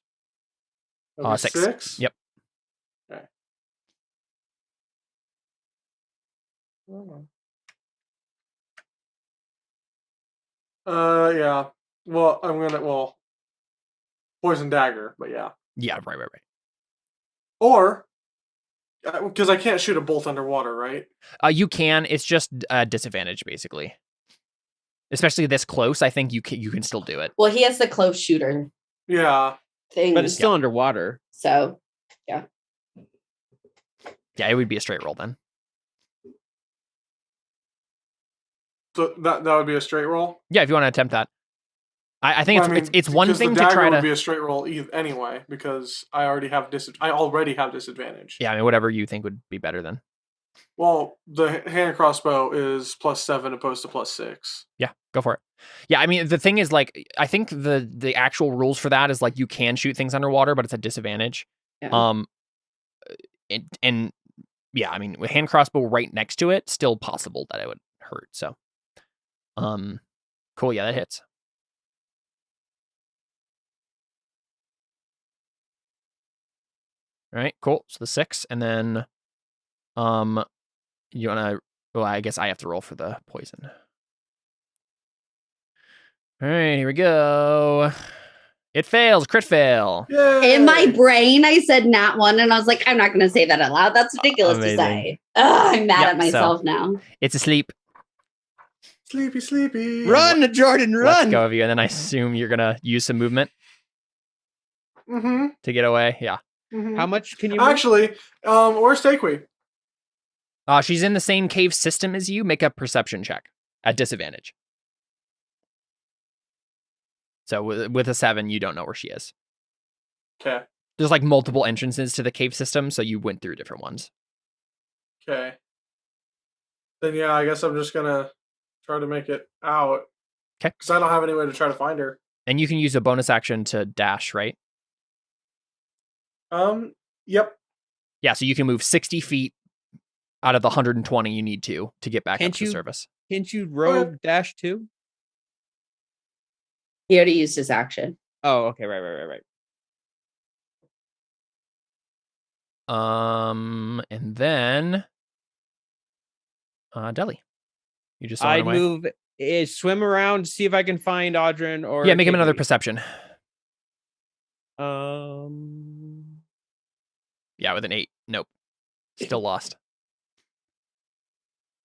That would be 6. 6? Yep. Okay. Yeah. Well, poison dagger, but yeah. Yeah, right. Or, because I can't shoot a bolt underwater, right? You can. It's just a disadvantage, basically. Especially this close, I think you can still do it. Well, he has the close shooter Yeah. thing. But it's still underwater. So, Yeah, it would be a straight roll then. So that would be a straight roll? Yeah, if you want to attempt that. I think it's one because thing the to dagger try would to be a straight roll anyway, because I already have disadvantage. Yeah, I mean, whatever you think would be better then. Well, the hand crossbow is +7 opposed to +6. Yeah, go for it. Yeah, I mean, the thing is, like, I think the actual rules for that is, like, you can shoot things underwater, but it's a disadvantage. yeah. And yeah, I mean, with hand crossbow right next to it, still possible that it would hurt. So, cool. Yeah, that hits. All right, cool. So the 6, and then, you wanna? Well, I guess I have to roll for the poison. All right, here we go. It fails. Crit fail. Yay! In my brain, I said not one, and I was like, I'm not going to say that out loud. That's ridiculous to say. Ugh, I'm mad at myself now. It's asleep. Sleepy. Run, Jordan, run! Let's go of you, and then I assume you're gonna use some movement Mm-hmm. to get away. Yeah. Mm-hmm. How much can you move? Actually, where's Takewee? She's in the same cave system as you. Make a perception check at disadvantage. So with a 7, you don't know where she is. Okay. There's like multiple entrances to the cave system, so you went through different ones. Okay. Then yeah, I guess I'm just gonna try to make it out. Okay. Because I don't have any way to try to find her. And you can use a bonus action to dash, right? Yep. Yeah, so you can move 60 feet out of the 120 you need to get back up to the surface. Can't you rogue dash too? He already used his action. Oh, okay, right. And then Deli. You just I'd away. move, swim around, see if I can find Audrin or. Yeah, make him another Takewee. perception. Yeah, with an 8. Nope. Still lost.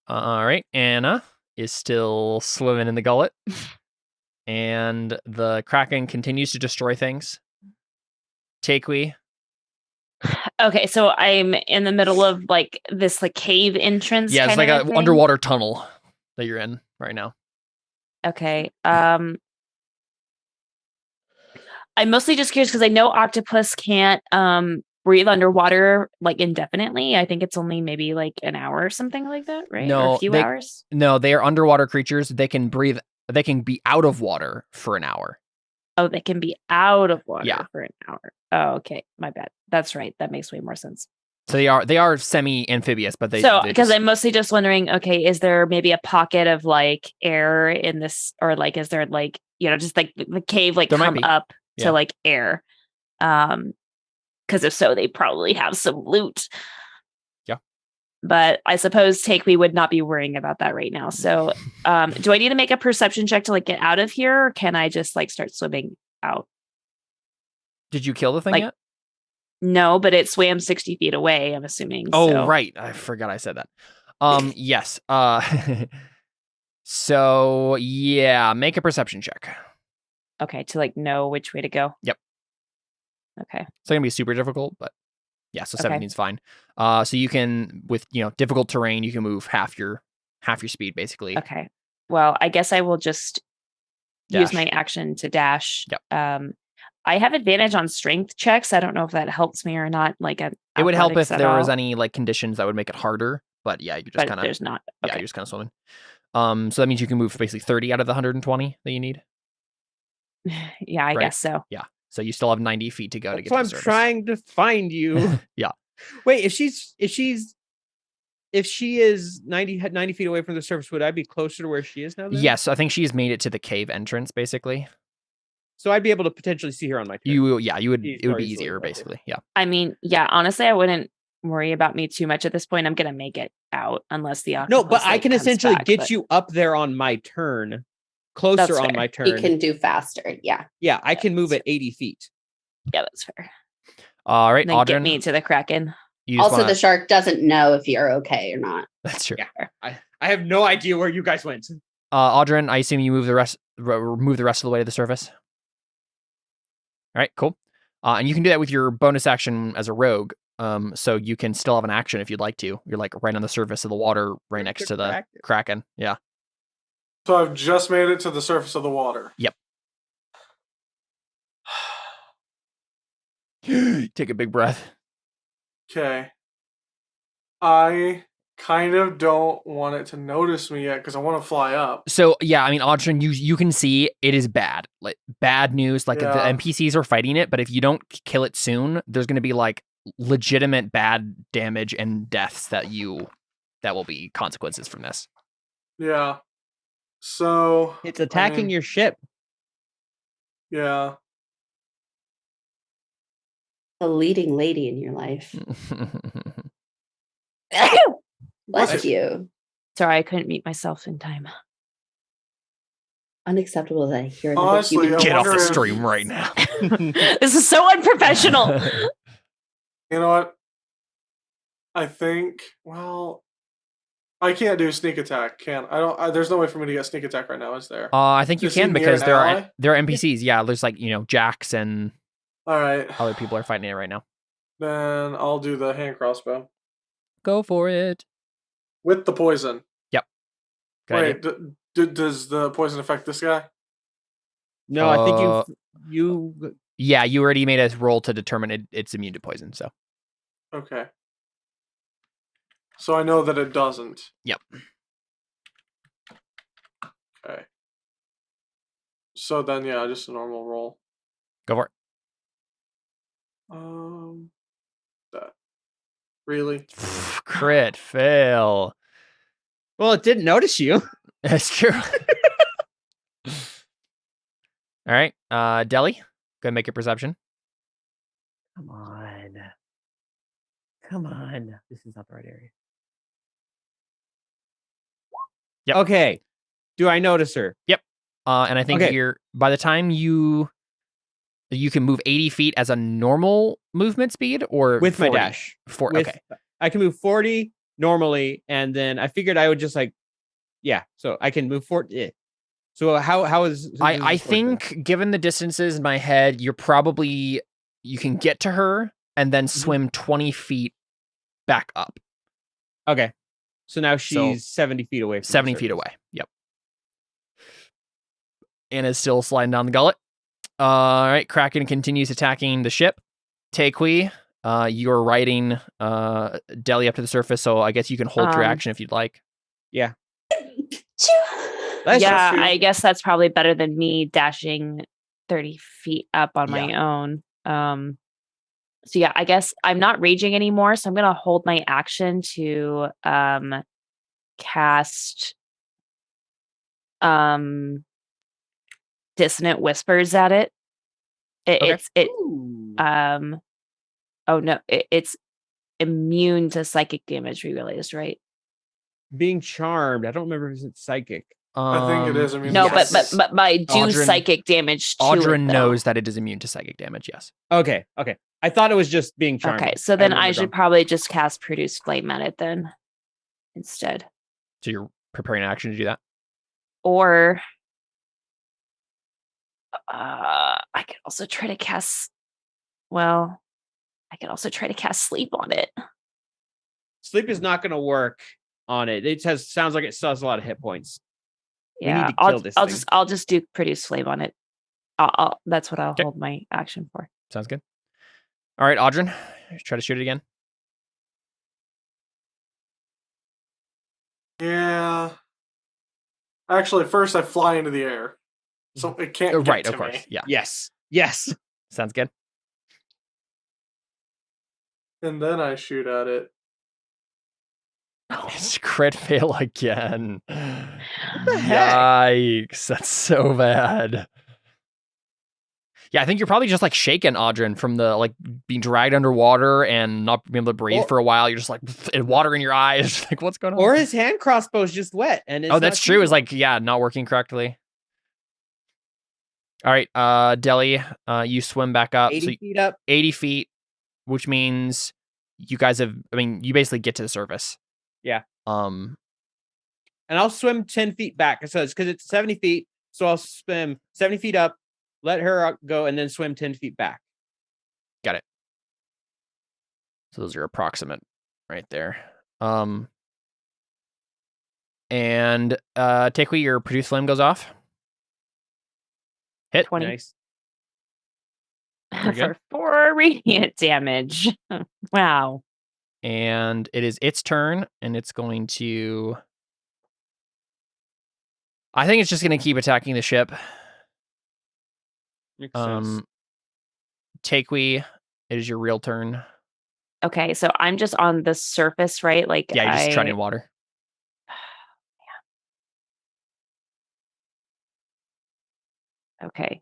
All right. Anna is still swimming in the gullet. And the Kraken continues to destroy things. Takewee. Okay, so I'm in the middle of like this like cave entrance. Yeah, it's kind like of an thing. underwater tunnel that you're in right now. Okay. I'm mostly just curious because I know octopus can't breathe underwater like indefinitely. I think it's only maybe like an hour or something like that, right? No, or a few hours. No, they are underwater creatures. They can breathe. They can be out of water for an hour. Oh, they can be out of water for an hour. Oh, okay. My bad. That's right. That makes way more sense. So they are semi-amphibious, but they because I'm mostly just wondering, okay, is there maybe a pocket of like air in this, or like is there like, you know, just like the cave like come up to like air? Because if so, they probably have some loot. Yeah. But I suppose Takewee would not be worrying about that right now. So do I need to make a perception check to like get out of here, or can I just like start swimming out? Did you kill the thing yet? No, but it swam 60 feet away, I'm assuming. Oh, right. I forgot I said that. Yes. So yeah, make a perception check. Okay, to like know which way to go. Yep. Okay. It's not gonna be super difficult, but yeah, so 17's fine. So you can, with difficult terrain, you can move half your speed basically. Okay. Well, I guess I will just use my action to dash. Yep. I have advantage on strength checks. I don't know if that helps me or not. Like it would help if there was any like conditions that would make it harder. But yeah, you just kind of there's not. Okay. Yeah, you're just kind of swimming. So that means you can move basically 30 out of the 120 that you need. Yeah, I guess so. Yeah. So you still have 90 feet to go to get to the surface. I'm trying to find you. Yeah. Wait, if she's if she is 90 feet away from the surface, would I be closer to where she is now? Then? Yes, I think she's made it to the cave entrance, basically. So I'd be able to potentially see her on my turn. You would. It would More be easily, easier, probably. basically. Yeah. I mean, yeah, honestly, I wouldn't worry about me too much at this point. I'm gonna make it out unless the octopus, No, but I can comes essentially back, get but you up there on my turn, That's closer on fair. my He turn. can do faster. Yeah. Yeah, I can move at 80 feet. Yeah, that's fair. All right, And then get Audrin. me to the Kraken. You just Also, wanna- the shark doesn't know if you're okay or not. That's true. Yeah. I have no idea where you guys went. Audrin, I assume you move the rest of the way to the surface. All right, cool. And you can do that with your bonus action as a rogue. So you can still have an action if you'd like to. You're like right on the surface of the water, right next to the Kraken. Yeah. So I've just made it to the surface of the water. Yep. Take a big breath. Okay. I kind of don't want it to notice me yet because I want to fly up. So yeah, I mean, Audrin, you can see it is bad. Like bad news. Like Yeah. the NPCs are fighting it, but if you don't kill it soon, there's going to be like legitimate bad damage and deaths that will be consequences from this. Yeah. So It's attacking your ship. Yeah. The leading lady in your life. Bless Bless you. Sorry, I couldn't meet myself in time. Unacceptable that I hear another Honestly, human. I Get off the wonder if- stream right now. This is so unprofessional. You know what? I think. Well, I can't do sneak attack. Can't I? Don't. There's no way for me to get sneak attack right now. Is there? I think you Is he can near because an there ally? are NPCs. Yeah, there's like Jacks and All right. other people are fighting it right now. Then I'll do the hand crossbow Go for it. with the poison. Good idea. Wait, does the poison affect this guy? No, I think you Yeah, you already made a roll to determine it's immune to poison. So Okay. So I know that it doesn't. Yep. Okay. So then, yeah, just a normal roll. go for it. That. Really? Crit fail. well, it didn't notice you. That's true. All right, Deli, go ahead and make a perception. Come on. Come on. This is not the right area. Yep. Okay. Do I notice her? And I think Okay. you're by the time you can move 80 feet as a normal movement speed or With my 40? dash. Okay. I can move 40 normally, and then I figured I would just so I can move 40. So how is I this work then? think given the distances in my head, you can get to her and then swim 20 feet back up. Okay. So now she's 70 feet away from the 70 feet surface. away. Yep. Anna's still sliding down the gullet. All right, Kraken continues attacking the ship. Takui, you're riding Deli up to the surface, so I guess you can hold your action if you'd like. That's yeah, just- I guess that's probably better than me dashing 30 feet up on my own. So yeah, I guess I'm not raging anymore, so I'm gonna hold my action to cast dissonant whispers at it. It's immune to psychic damage, we realized, right? being charmed. I don't remember if it's psychic. I think it is immune. No, yes. but I do Audrin- psychic damage to Audrin it, though. knows that it is immune to psychic damage, yes. Okay. I thought it was just being charmed. Okay, so then I remembered should wrong. probably just cast Produce Flame at it then instead. So you're preparing an action to do that? Or I could also try to cast sleep on it. Sleep is not going to work on it. It sounds like it still has a lot of hit points. We Yeah, need to kill this thing. I'll just do Produce Flame on it. That's what I'll hold my action for. Sounds good. All right, Audrin, try to shoot it again. Yeah. Actually, first I fly into the air, so it can't get Right, to of course. me. Yeah, Yes. sounds good. And then I shoot at it. It's crit fail again. the heck? Yikes. That's so bad. Yeah, I think you're probably just like shaken, Audrin, from the like being dragged underwater and not being able to breathe for a while. You're just like and water in your eyes. Like, what's going on? Or his hand crossbow is just wet. And it's that's true. It's like, yeah, not working correctly. All right, Deli, you swim back up. 80 feet up. 80 feet, which means you guys have, you basically get to the surface. Yeah. And I'll swim 10 feet back. So it's because it's 70 feet. So I'll swim 70 feet up, let her go, and then swim 10 feet back. Got it. So those are approximate right there. And Takui, your produce flame goes off. Hit. 20. Nice. Very good. For 4 radiant damage. Wow. And it is its turn, and it's going to... I think it's just going to keep attacking the ship. Makes sense. Takui, it is your real turn. Okay, so I'm just on the surface, right? Like, Yeah, you're just treading water. Okay.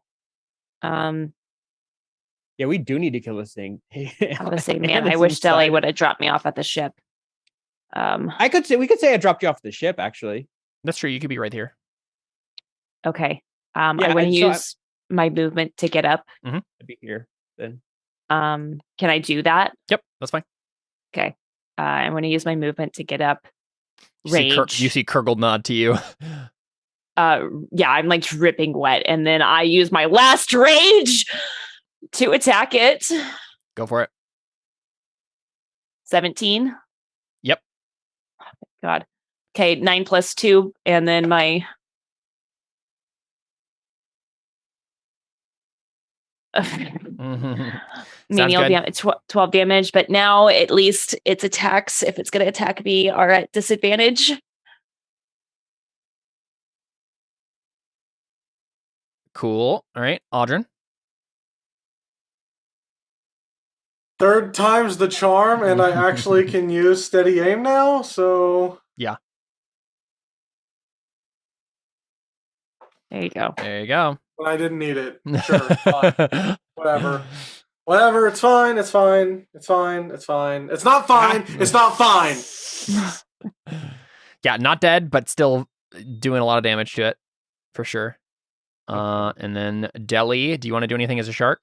Yeah, we do need to kill this thing. I was saying, man, I wish Deli would have dropped me off at the ship. We could say I dropped you off the ship, actually. That's true. You could be right here. Okay. Yeah, I want to use my movement to get up. I'd be here then. Can I do that? Yep, that's fine. Okay. I want to use my movement to get up. You see Kurgle nod to you. Yeah, I'm like dripping wet, and then I use my last rage to attack it. Go for it. 17. Yep. Oh, God. Okay, 9 plus 2, and then my menial damage, 12 damage. But now at least its attacks, if it's going to attack me, are at disadvantage. Cool. All right, Audrin. 3rd time's the charm, and I actually can use steady aim now, so... Yeah. There you go. There you go. When I didn't need it. Sure, fine. Whatever, it's fine, it's fine. It's fine, it's fine. It's not fine, it's not fine! Yeah, not dead, but still doing a lot of damage to it, for sure. And then Deli, do you want to do anything as a shark?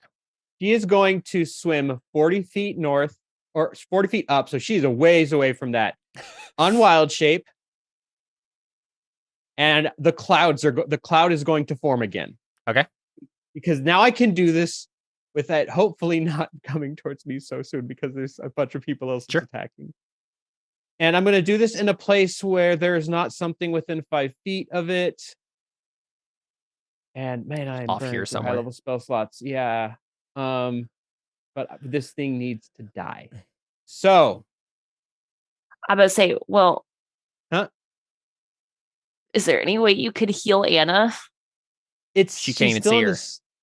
She is going to swim 40 feet north, or 40 feet up, so she's a ways away from that. Unwild shape. And the cloud is going to form again. Okay. Because now I can do this with that hopefully not coming towards me so soon, because there's a bunch of people else attacking. And I'm going to do this in a place where there's not something within 5 feet of it. And man, I'm off here somewhere. High level spell slots. Yeah. But this thing needs to die. So I'm about to say, well, huh? Is there any way you could heal Anna? She can't even see her.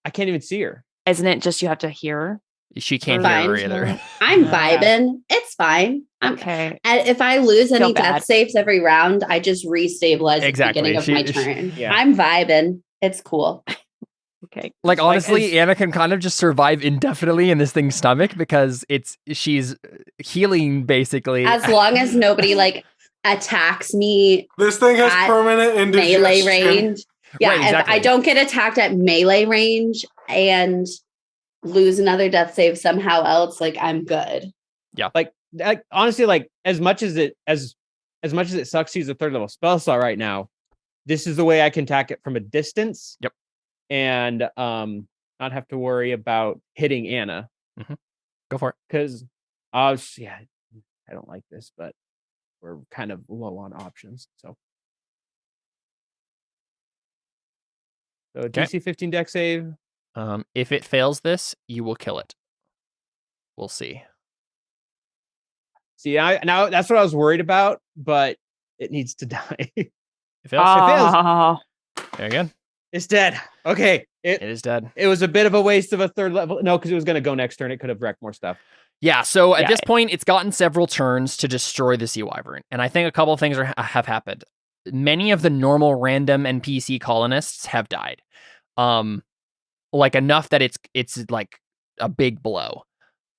I can't even see her. Isn't it just you have to hear her? She can't hear her either. I'm vibing. It's fine. Okay. If I lose any death saves every round, I just restabilize at the beginning of my turn. I'm vibing. It's cool. Okay. Like honestly, Anna can kind of just survive indefinitely in this thing's stomach because she's healing basically. As long as nobody like attacks me. This thing has permanent indigestion. Melee range. Yeah, right, exactly. If I don't get attacked at melee range and lose another death save somehow else, like I'm good. Yeah. Like honestly, like as much as it sucks, he's a 3rd level spell slot right now. This is the way I can attack it from a distance. Yep. And not have to worry about hitting Anna. Mm-hmm. Go for it. Because I don't like this, but we're kind of low on options. So DC 15 deck save. If it fails this, you will kill it. We'll see. See, now that's what I was worried about, but it needs to die. It fails. It fails. Very good. It's dead. Okay. It is dead. It was a bit of a waste of a 3rd level. No, because it was going to go next turn. It could have wrecked more stuff. Yeah, so at Yeah. this point, it's gotten several turns to destroy the Sea Wyvern, and I think a couple of things have happened. Many of the normal random NPC colonists have died, like enough that it's like a big blow.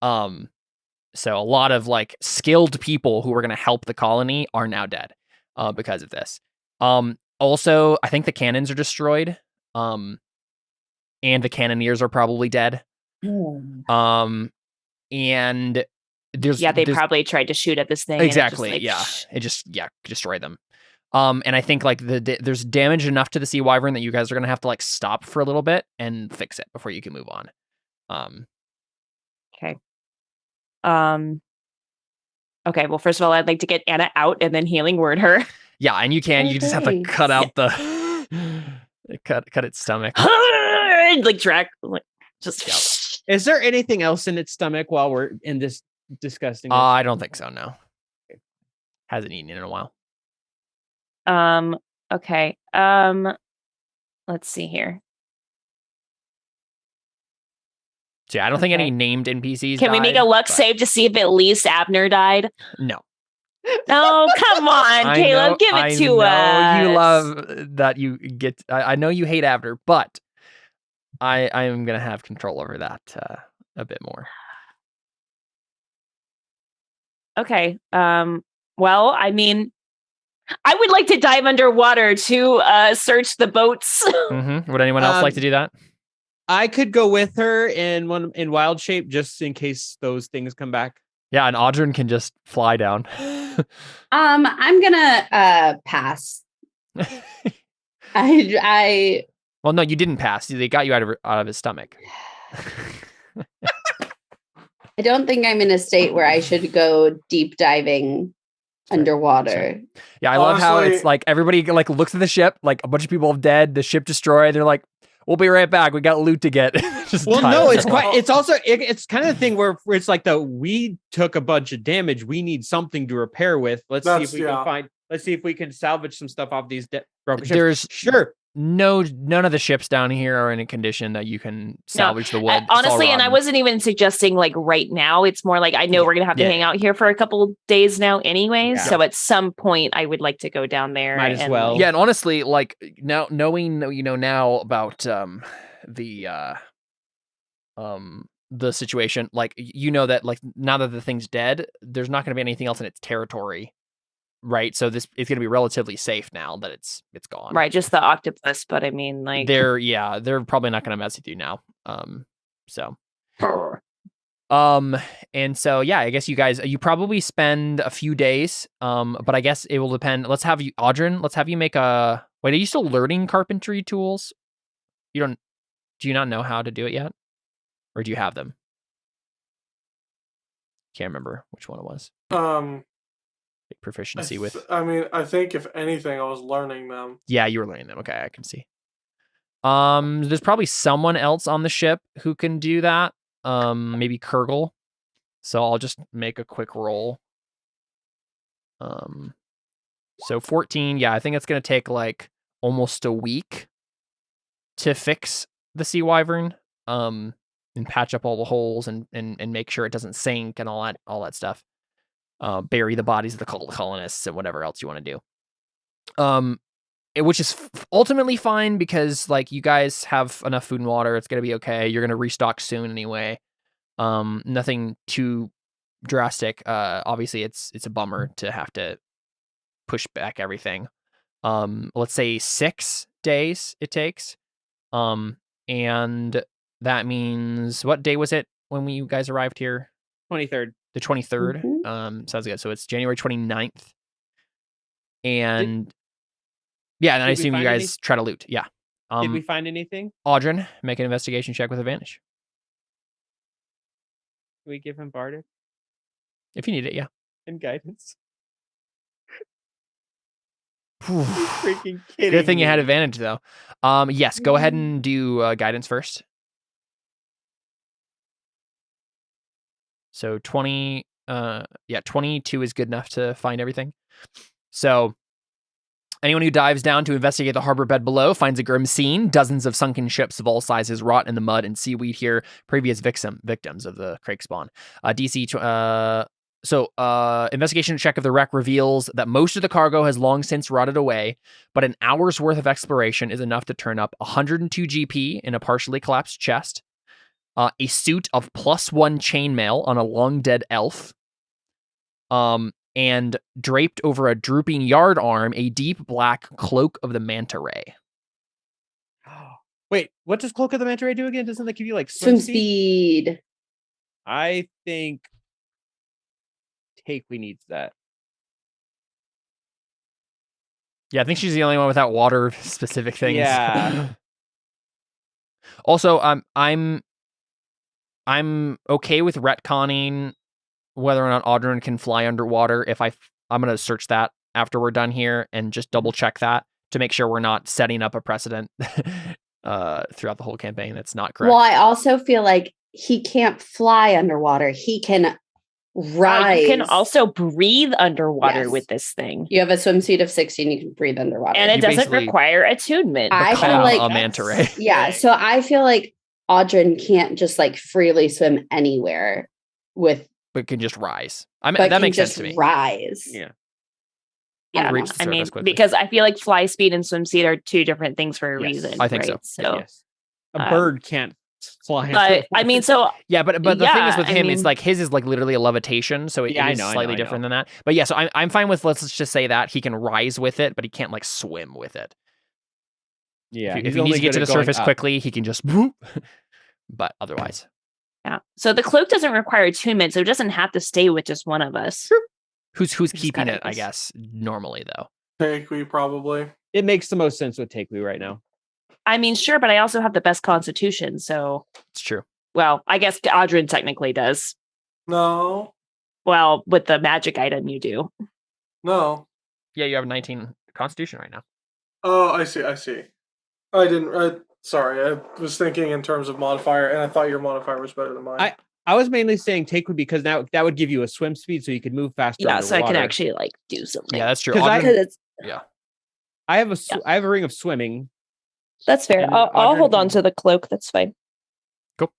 So a lot of like skilled people who were going to help the colony are now dead, because of this. Also, I think the cannons are destroyed, and the cannoneers are probably dead. And They probably tried to shoot at this thing. Exactly. And it just destroy them. And I think like there's damage enough to the Sea Wyvern that you guys are gonna have to like stop for a little bit and fix it before you can move on. Okay. Okay. Well, first of all, I'd like to get Anna out and then healing word her. Yeah, and you can. You just have to Thanks. cut out the cut its stomach. Like drag. Like, just. Is there anything else in its stomach while we're in this disgusting? I don't think so. No, hasn't eaten in a while. Okay. Let's see here. So yeah, I don't think any Okay. named NPCs. Can we make a luck save to see if at least Abner died? No. Oh, come on, Caleb, give it to us. I know you love that you get. I know you hate Abner, but I am gonna have control over that a bit more. Okay. Well, I mean, I would like to dive underwater to search the boats. Would anyone else like to do that? I could go with her in wild shape just in case those things come back. Yeah, and Audryn can just fly down. I'm gonna pass. I Well, no, you didn't pass. They got you out of his stomach. I don't think I'm in a state where I should go deep diving underwater. Yeah, I love how Honestly- it's like everybody like looks at the ship, like a bunch of people have dead, the ship destroyed. They're like, "We'll be right back. We got loot to get." Just Well, dive. no, it's quite. It's also it's kind of the thing where it's like we took a bunch of damage. We need something to repair with. Let's see if we can find. Let's see if we can salvage some stuff off these broken ships. There's Sure. none of the ships down here are in a condition that you can salvage the wood. It's all Honestly, and I rotten. wasn't even suggesting like right now. It's more like I know we're gonna have to hang out here for a couple days now, anyways. Yeah. So at some point, I would like to go down there. Might as and, well. like, Yeah, and honestly, like now knowing now about the situation, like that like now that the thing's dead, there's not going to be anything else in its territory, right? So it's going to be relatively safe now that it's gone. right, just the octopus. But I mean, like They're probably not going to mess with you now. And so yeah, I guess you probably spend a few days. But I guess it will depend. Let's have you, Audryn. Let's have you make a. Wait, are you still learning carpentry tools? Do you not know how to do it yet? Or do you have them? Can't remember which one it was. Big proficiency with. I mean, I think if anything, I was learning them. Yeah, you were learning them. Okay, I can see. There's probably someone else on the ship who can do that. Maybe Kurgle. So I'll just make a quick roll. So 14. Yeah, I think it's gonna take like almost a week to fix the Sea Wyvern. And patch up all the holes and make sure it doesn't sink and all that stuff. Bury the bodies of the colonists and whatever else you want to do. Which is ultimately fine because like you guys have enough food and water. It's gonna be okay. You're gonna restock soon anyway. Nothing too drastic. Obviously it's a bummer to have to push back everything. Let's say 6 days it takes. And that means, what day was it when you guys arrived here? 23rd. The 23rd. Mhm. Sounds good. So it's January 29th. And yeah, and I Did we assume you find guys any- try to loot. Yeah. Did we find anything? Audryn, make an investigation check with advantage. Can we give him bardic If you need it, yeah. and guidance? Phew. Freaking kidding. Good thing you had me. advantage though. Yes, go ahead and do guidance first. So 20, 22 is good enough to find everything. So Anyone who dives down to investigate the harbor bed below finds a grim scene. Dozens of sunken ships of all sizes rot in the mud and seaweed here. Previous victims of the Crake spawn. Investigation check of the wreck reveals that most of the cargo has long since rotted away, but an hour's worth of exploration is enough to turn up 102 GP in a partially collapsed chest, a suit of +1 chainmail on a long dead elf, and draped over a drooping yard arm, a deep black cloak of the manta ray. Wait, what does Cloak of the Manta Ray do again? Doesn't that give you like Swim speed. I think Takewee needs that. Yeah, I think she's the only one without water specific things. Yeah. Also, I'm okay with retconning whether or not Audrun can fly underwater. I'm gonna search that after we're done here and just double check that to make sure we're not setting up a precedent throughout the whole campaign. That's not correct. Well, I also feel like he can't fly underwater. He can rise. You can also breathe underwater Yes. with this thing. You have a swimsuit of 16, you can breathe underwater. And it You doesn't basically require attunement. I feel Become like a manta ray. Yeah, so I feel like Audrun can't just like freely swim anywhere with But can just rise. I mean, but that can makes sense just to me. rise. Yeah. Yeah, reach the I mean, surface quickly. because I feel like fly speed and swim speed are two different things for a Yes, reason. I think so. right? So, Yes. A um, bird can't fly. but I mean, so Yeah, but the thing is Yeah, with I him, it's mean- like his is like literally a levitation, so it Yeah, I is know, I slightly know, I different know. than that. But yeah, so I'm fine with let's just say that he can rise with it, but he can't like swim with it. Yeah. If he's he needs only to get good to the at going surface up. quickly, he can just whoop. But otherwise, yeah. So the cloak doesn't require attunement, so it doesn't have to stay with just one of us. who's Just keeping gotta it? I just- guess normally though. Takewee probably. It makes the most sense with Takewee right now. I mean, sure, but I also have the best constitution, so It's true. well, I guess Audrun technically does. No. Well, with the magic item, you do. No. Yeah, you have 19 Constitution right now. Oh, I see. Sorry, I was thinking in terms of modifier, and I thought your modifier was better than mine. I was mainly saying Takewee because now that would give you a swim speed, so you could move faster. Yeah, so I can underwater. actually like do something. Yeah, that's true. 'Cause Audrun- Because it's I have Yeah. I have a ring of swimming. That's fair. And I'll hold Audrun on can- to the cloak. That's fine. Cool.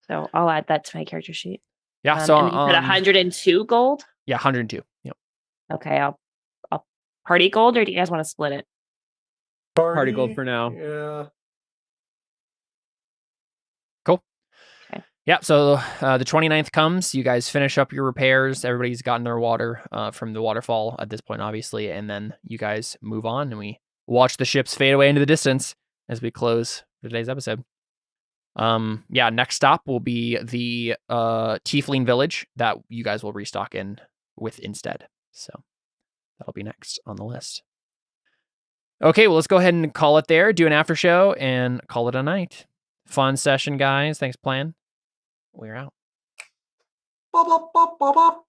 So I'll add that to my character sheet. yeah, so and you put 102 gold. yeah, 102. Yep. Okay, I'll party gold, or do you guys want to split it? Party gold for now. Yeah. Yeah, so the 29th comes. You guys finish up your repairs. Everybody's gotten their water from the waterfall at this point, obviously. And then you guys move on and we watch the ships fade away into the distance as we close for today's episode. Yeah, next stop will be the Tiefling village that you guys will restock in with instead. So that'll be next on the list. Okay, well, let's go ahead and call it there, do an after show, and call it a night. Fun session, guys. Thanks, Plan. We're out. Bop, bop, bop, bop, bop.